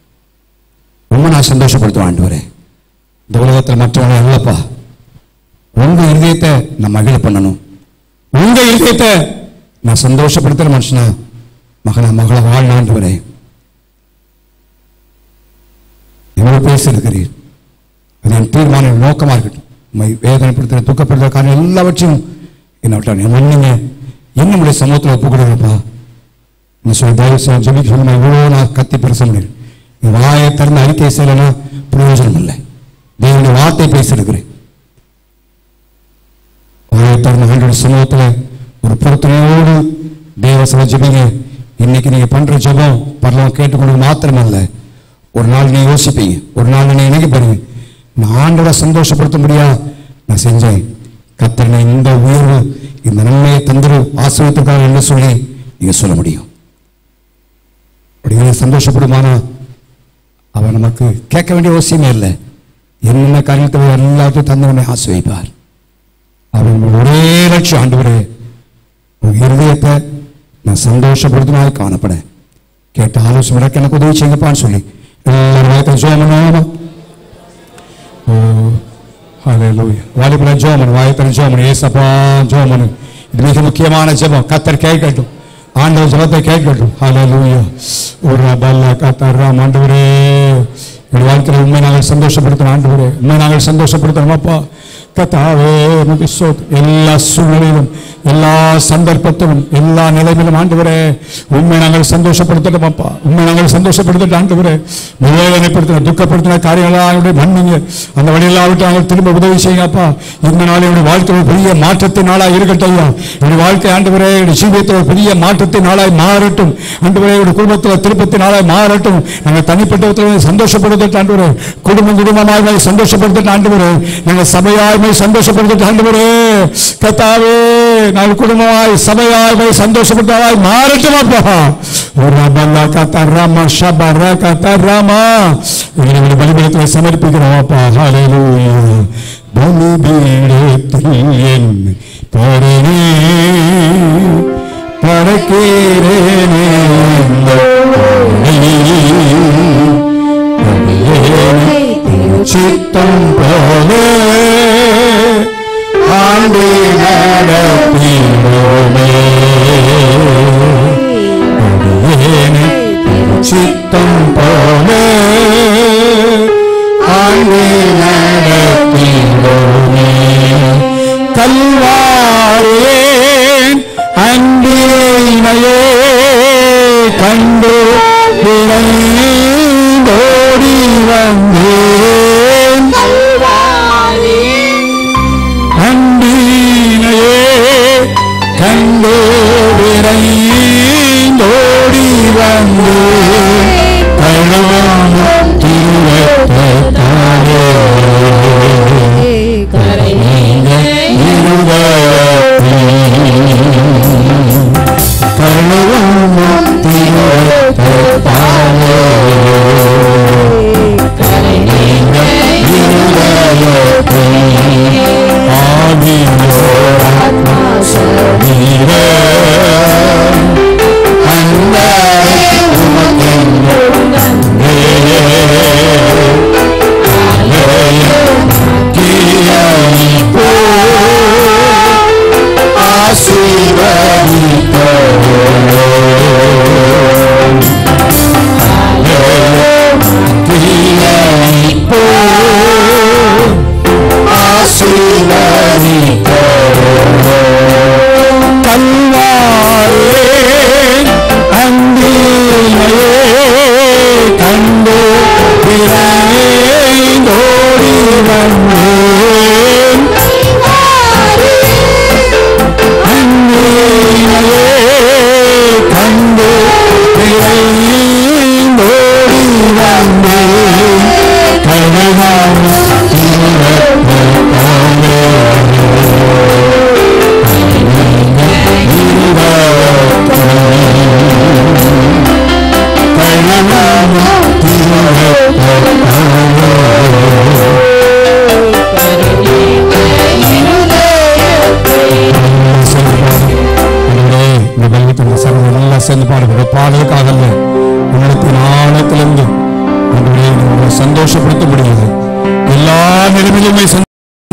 உண்மை நான் சந்தோஷப்படுத்துவேன். ஆண்டவரே இந்த உலகத்தில் மற்றவங்க இல்லப்பா, உங்க இருதயத்தை நான் மகிழ பண்ணணும், உங்க இருதயத்தை நான் சந்தோஷப்படுத்துற மனுஷனா மகனா மகளை வாழ். ஆண்டவரே எவ்வளவு பேசியிருக்கிறீர், அது என் தீர்மான நோக்கமா இருக்கட்டும். உண்மை வேதனைப்படுத்துகிற துக்கப்படுத்துகிற காரணம் எல்லாவற்றையும் என்ன விட்டாங்க மன்னிங்க, என்னுடைய சமூகத்தில் ஒப்பு கொடுப்பா. சொல்லி தயவு செய்ய சொல்லி சொல்லுமா, இவ்வளோ நான் கத்தி பேச முடியும். வாயை திறந்து அறிக்கை செய்யலைன்னா பிரயோஜனம் இல்லை. தேவனுடைய வார்த்தை பேசியிருக்கிறேன். வாயை திறந்த ஆண்டவருடைய சமூகத்தில் ஒரு பொறுத்தனையோடு தேவ சபை ஜெபிங்க. இன்னைக்கு நீங்க பண்ற ஜெபம் பரலோகம் கேட்டுக்கொண்டு மாத்திரமல்ல, ஒரு நாள் நீ யோசிப்பீங்க, ஒரு நாள் நீ நினைக்க போறீங்க, நான் ஆண்டவரை சந்தோஷப்படுத்த முடியா நான் செஞ்சேன், கர்த்தர் இந்த உயர்வு இந்த நன்மையை தந்துரு ஆசீர்வதித்திருக்கார் என்று சொல்லி நீங்க சொல்ல முடியும். அப்படி சந்தோஷப்படுமானா அவன் நமக்கு கேட்க வேண்டிய அவசியமே இல்லை. என்னென்ன காரியத்தை எல்லாத்தையும் தந்தவனை ஆசீர்வதிப்பார். அவன் ஒரே லட்சம் ஆண்டவரே உங்க இருதயத்தை நான் சந்தோஷப்படுத்தினால் காணப்பட கேட்ட ஆலோசனை எனக்கு உதவி செய்யப்பான்னு சொல்லி எல்லாரும் ஜெபம் பண்ணுவோமா? வாலிபுர ஜெபம், வாயத்தன் ஜெபம், ஏசப்பா ஜெபம். இது மிக முக்கியமான ஜெபம். கர்த்தர் கேட்கட்டும், ஆண்டவர் ஜெபத்தை கேட்கட்டும். ஹல்லேலூயா. ஒரு பல்ல கர்த்தராம் ஆண்டவரே என் வாழ்க்கையில் உண்மை நாங்கள் சந்தோஷப்படுத்தணும். ஆண்டவரே உண்மை நாங்கள் சந்தோஷப்படுத்தணும் அப்பா. கர்த்தாவே எல்லா சூழ்நிலையிலும் எல்லா சந்தர்ப்பத்திலும் எல்லா நிலையிலும் ஆண்டவரே உண்மை நாங்கள் சந்தோஷப்படுத்தட்டும் அப்பா. உண்மை நாங்கள் சந்தோஷப்படுத்தட்டும் ஆண்டவரே. வேதனைப்படுத்தின துக்கப்படுத்தின காரியங்களாக மன்னிங்க, அந்த வழியெல்லாம் விட்டு நாங்கள் திரும்ப உதவி செய்யுங்க அப்பா. இந்த நாள் என்னுடைய வாழ்க்கை பெரிய மாற்றத்தின் நாளாக இருக்கட்டும் ஐயா. என்னுடைய வாழ்க்கை ஆண்டவரே என்னுடைய ஜீவியத்தில் பெரிய மாற்றத்தின் நாளாய் மாறட்டும் ஆண்டவரே. என்னுடைய குடும்பத்தில் திருப்பத்தின் நாளாய் மாறட்டும். நாங்கள் தனிப்பட்ட சந்தோஷப்படுத்தட்டும் ஆண்டவரே. குடும்பமாக சந்தோஷப்படுத்தட்டும் ஆண்டவரே. நாங்கள் சபையாய் சந்தோஷப்படுத்த ஆண்டவரே. கர்த்தாவே நாங்கள் குடும்பமாய் சபையாய் சந்தோஷப்பட்டவாய் மாறட்டும் அப்பா. பலிபீடத்தை சமர்ப்பிக்கிறோம் அப்பா. ஹல்லேலூயா. பலிபீடத்தில் என் பரனே பரக்கிறேனே சித்தம் போலே ஆண்டு நடத்தினோமே. சித்தம் போலே ஆண்டு நடத்தினோமே. கல்வாரேன் அன்பினையே கண்டு விளைந்தோடி வந்தேன். அன்பினையே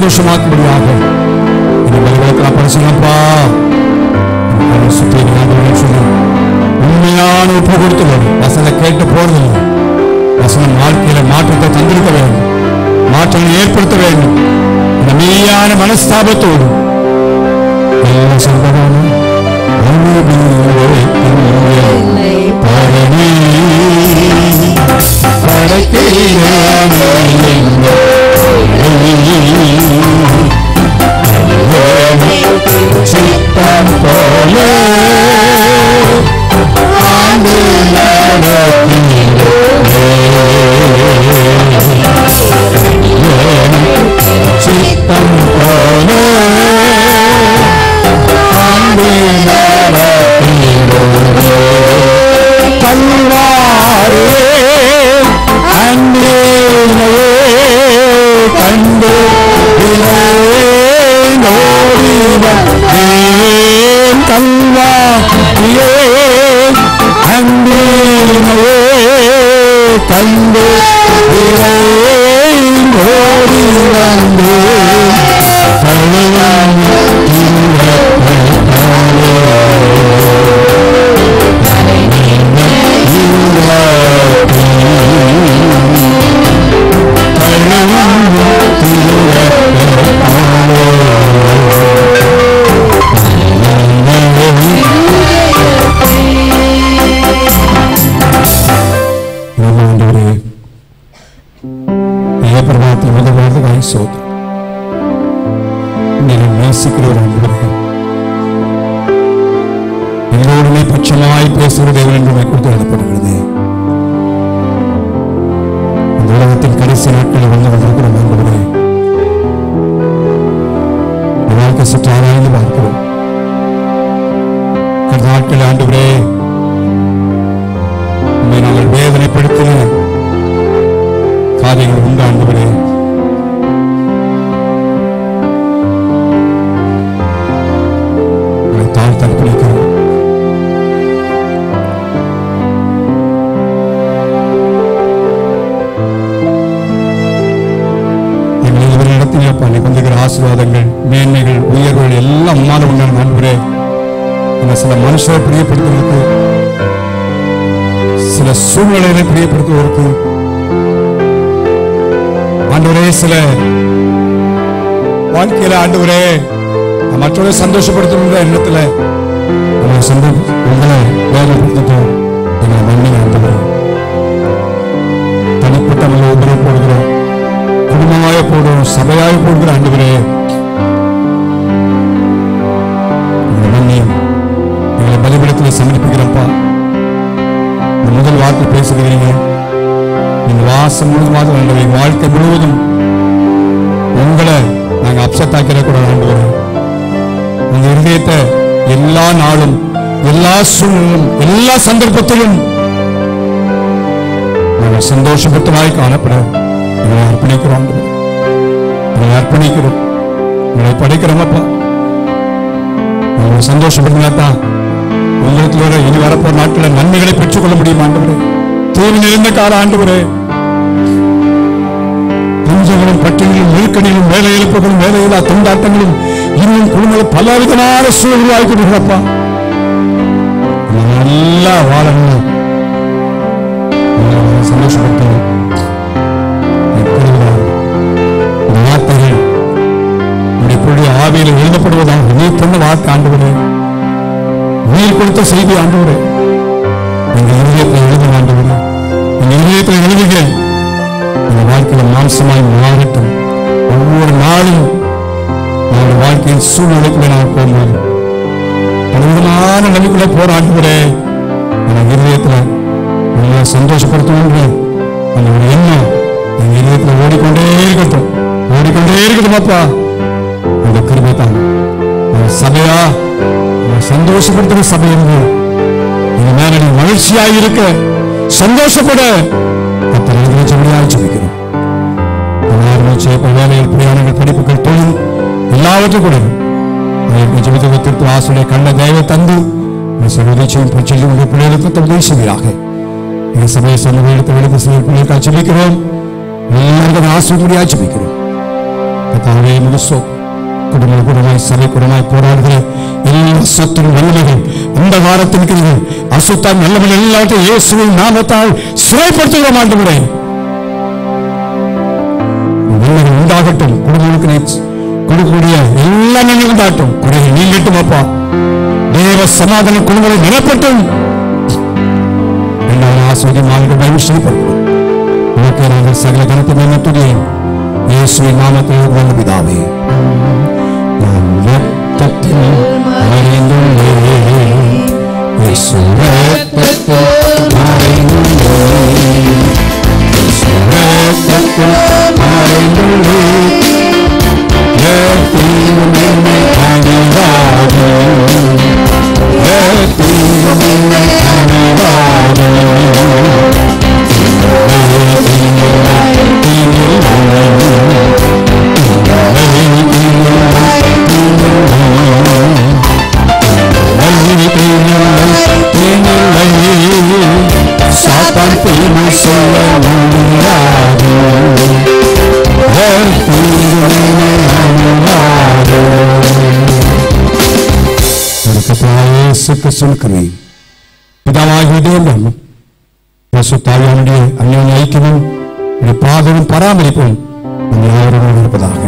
சந்தோஷமாக்கும்படியாக இந்த பலிபீடத்தில் பரிசுப்பா சுற்றி சொல்லி உண்மையான ஒப்பு கொடுத்து வரும். வசனம் கேட்டு போறதில்லை. வசனம் வாழ்க்கையில மாற்றத்தை தந்திருக்க வேண்டும், மாற்றங்களை ஏற்படுத்த வேண்டும். இந்த மெய்யான மனஸ்தாபத்தோடு எல்லா சம்பவமும் சித்தம் போல சித்தம் போல கல்வாரே அன்பே கண்டு கல்வாரியே அன்பே கண்டு ஓடி வந்து எங்களோடுமே பட்சமாய் பேசுகிற தேவன் என்று குறித்து எழுதப்படுகிறது. இந்த உலகத்தின் கடைசி நாட்களில் வந்து கொண்டிருக்கிற ஆண்டவரே, வாழ்க்கை சற்று ஆராய்ந்து பார்க்கிறோம். கடந்த நாட்களில் ஆண்டவரே உண்மை நாங்கள் வேதனைப்படுத்தின காரியங்கள் உண்டு. ஆண்டவரே தற்பணிக்கிறோம். எங்கள் ஆசீர்வாதங்கள், மேன்மைகள், உயர்வுகள் எல்லாம் உன்னால உண்டான ஆண்டவரே. நம்ம சில மனுஷரை பிரியப்படுத்துவதற்கு, சில சூழ்நிலைகளை பிரியப்படுத்துவதற்கு ஆண்டவரே, சில வாழ்க்கையில ஆண்டவரே மற்றவரை சந்தோஷப்படுத்தணுன்ற எண்ணத்துல உங்களை வேதனைப்படுத்திட்டோம். எங்களை மன்னிங்க ஆண்டவரே. தனிப்பட்ட நம்ம உபரி போடுகிறோம், குடும்பமாக போடுறோம், சபையாக போடுகிற ஆண்டவரே எங்களை மன்னியும். எங்களை பலிபீடத்தில் சமர்ப்பிக்கிறப்பா. முதல் வார்த்தை பேசுகிறீங்க, இந்த வாசம் முழுவதும் ஆண்டவரே, வாழ்க்கை முழுவதும் உங்களை நாங்க அப்செட் ஆக்கிடக்கூடாது ஆண்டவரே. உங்க இருதயத்தை எல்லா நாளும், எல்லா சூழ்நிலும், எல்லா சந்தர்ப்பத்திலும் நாங்கள் சந்தோஷப்பட்டமாய் காணப்பட எங்களை அர்ப்பணிக்கிறோம். எங்களை அர்ப்பணிக்கிறோம், எங்களை படைக்கிறோமப்பா. உங்களை சந்தோஷப்படுத்தினாத்தான் உலகத்தில் வர இனி வரப்போற நாட்களில் நன்மைகளை பெற்றுக்கொள்ள முடியும் ஆண்டவரே. தீர்வு நிறைந்த கால ஆண்டவரே, பஞ்சங்களும் பட்டினியும் நெருக்கடியும் வேலை இழப்புகளும் வேலையில்லா திண்டாட்டங்களும் இன்னும் குடும்பங்கள் பலவிதமான சூழ்நிலை கொடுக்கிறப்பா. நல்லா வாழணும், சந்தோஷப்பட்டோம். வார்த்தைகள் இப்பொழுது ஆவியில் எழுதப்படுவதாக நீ சொன்ன வார்த்தை ஆண்டவரே, நீர் கொடுத்த செய்தி ஆண்டவரே, எங்க இதயத்தில் எழுத ஆண்டவரே, எங்க இதயத்தில் எழுதுக. எங்க வாழ்க்கையில் மாம்சமாய் மாறட்டும். ஒவ்வொரு நாளும் நம்முடைய வாழ்க்கையின் சூழ்நிலைக்குள்ள நான் போகும்போது பலவிதமான நிலைக்குள்ள போராடுகிறே, என் இதயத்தில் உங்களை சந்தோஷப்படுத்தணும் அந்த ஒரு எண்ணம் என் இதயத்தில் ஓடிக்கொண்டே இருக்கட்டும், ஓடிக்கொண்டே இருக்கட்டும் அப்பா. அந்த கிருபை தான் சபையா சந்தோஷப்படுத்துகிற சபை இருந்து எங்க மேல நீ மகிழ்ச்சியாக இருக்க சந்தோஷப்பட கர்த்தர் எழுதிச்சபடியாக ஜெபிக்கிறோம். வேலைகள், பிரயாணங்கள், படிப்புகள், தொழில் எல்லாவற்றும் கூட ஜெபித்திற்கு ஆசிரியர் கண்ட தயவை தந்து உதவிச்சையும் பிரச்சனையும் உங்கள் பிள்ளைகளுக்கு உதவி செய்வீராக. எங்கள் சமய சமூகத்தை எடுத்து செய்ய பிள்ளைகளுக்காக ஜெபிக்கிறோம். எல்லாருக்கும் ஆசிரியர்களாக ஜெபிக்கிறோம். கர்த்தாவே முழுசோ குடும்பமாய் சபை குடும்பமாய் போராடுகிற எல்லா சத்துரு வல்லமைகள் இந்த வாரத்தில் இருக்கிறது அசுத்தம் வல்லமைகள் எல்லாத்தையும் இயேசுவின் நாமத்தால் சிறைப்படுத்துகிற ஆண்டவரே வல்லமைகள் உண்டாகட்டும். குடும்பங்களுக்கு கொடுக்கக்கூடிய எல்லா நன்மை உண்டாகட்டும். குறைகள் நீங்கட்டும் அப்பா. தேவ சமாதான குடும்பங்களை நிரப்பட்டும். ஆசிரியமாக பயன்படுத்தப்படும் சகல கருத்து மேம்பட்டுள்ளேன் இயேசுவின் நாமத்தில் வந்த பிதாவே. நான் இரத்தத்தில் மறைந்துள்ளேன். இயேசு இரத்தத்தில் மறைந்துள்ளேன். இயேசு இரத்தத்தில் மறைந்துள்ளேன். இரத்தத்தில் என்னை அணிவாதே. இரத்தத்தில் என்னை அணிவாதே. சாத்தான் தீமை சொல்ல முடியாது. சொல்கிறேன் பிதாவாகிய தேவன் பரிசுத்தாவியானுடைய அந்யோன்ய ஐக்கியமும் பாதமும் பராமரிப்பும் இருப்பதாக.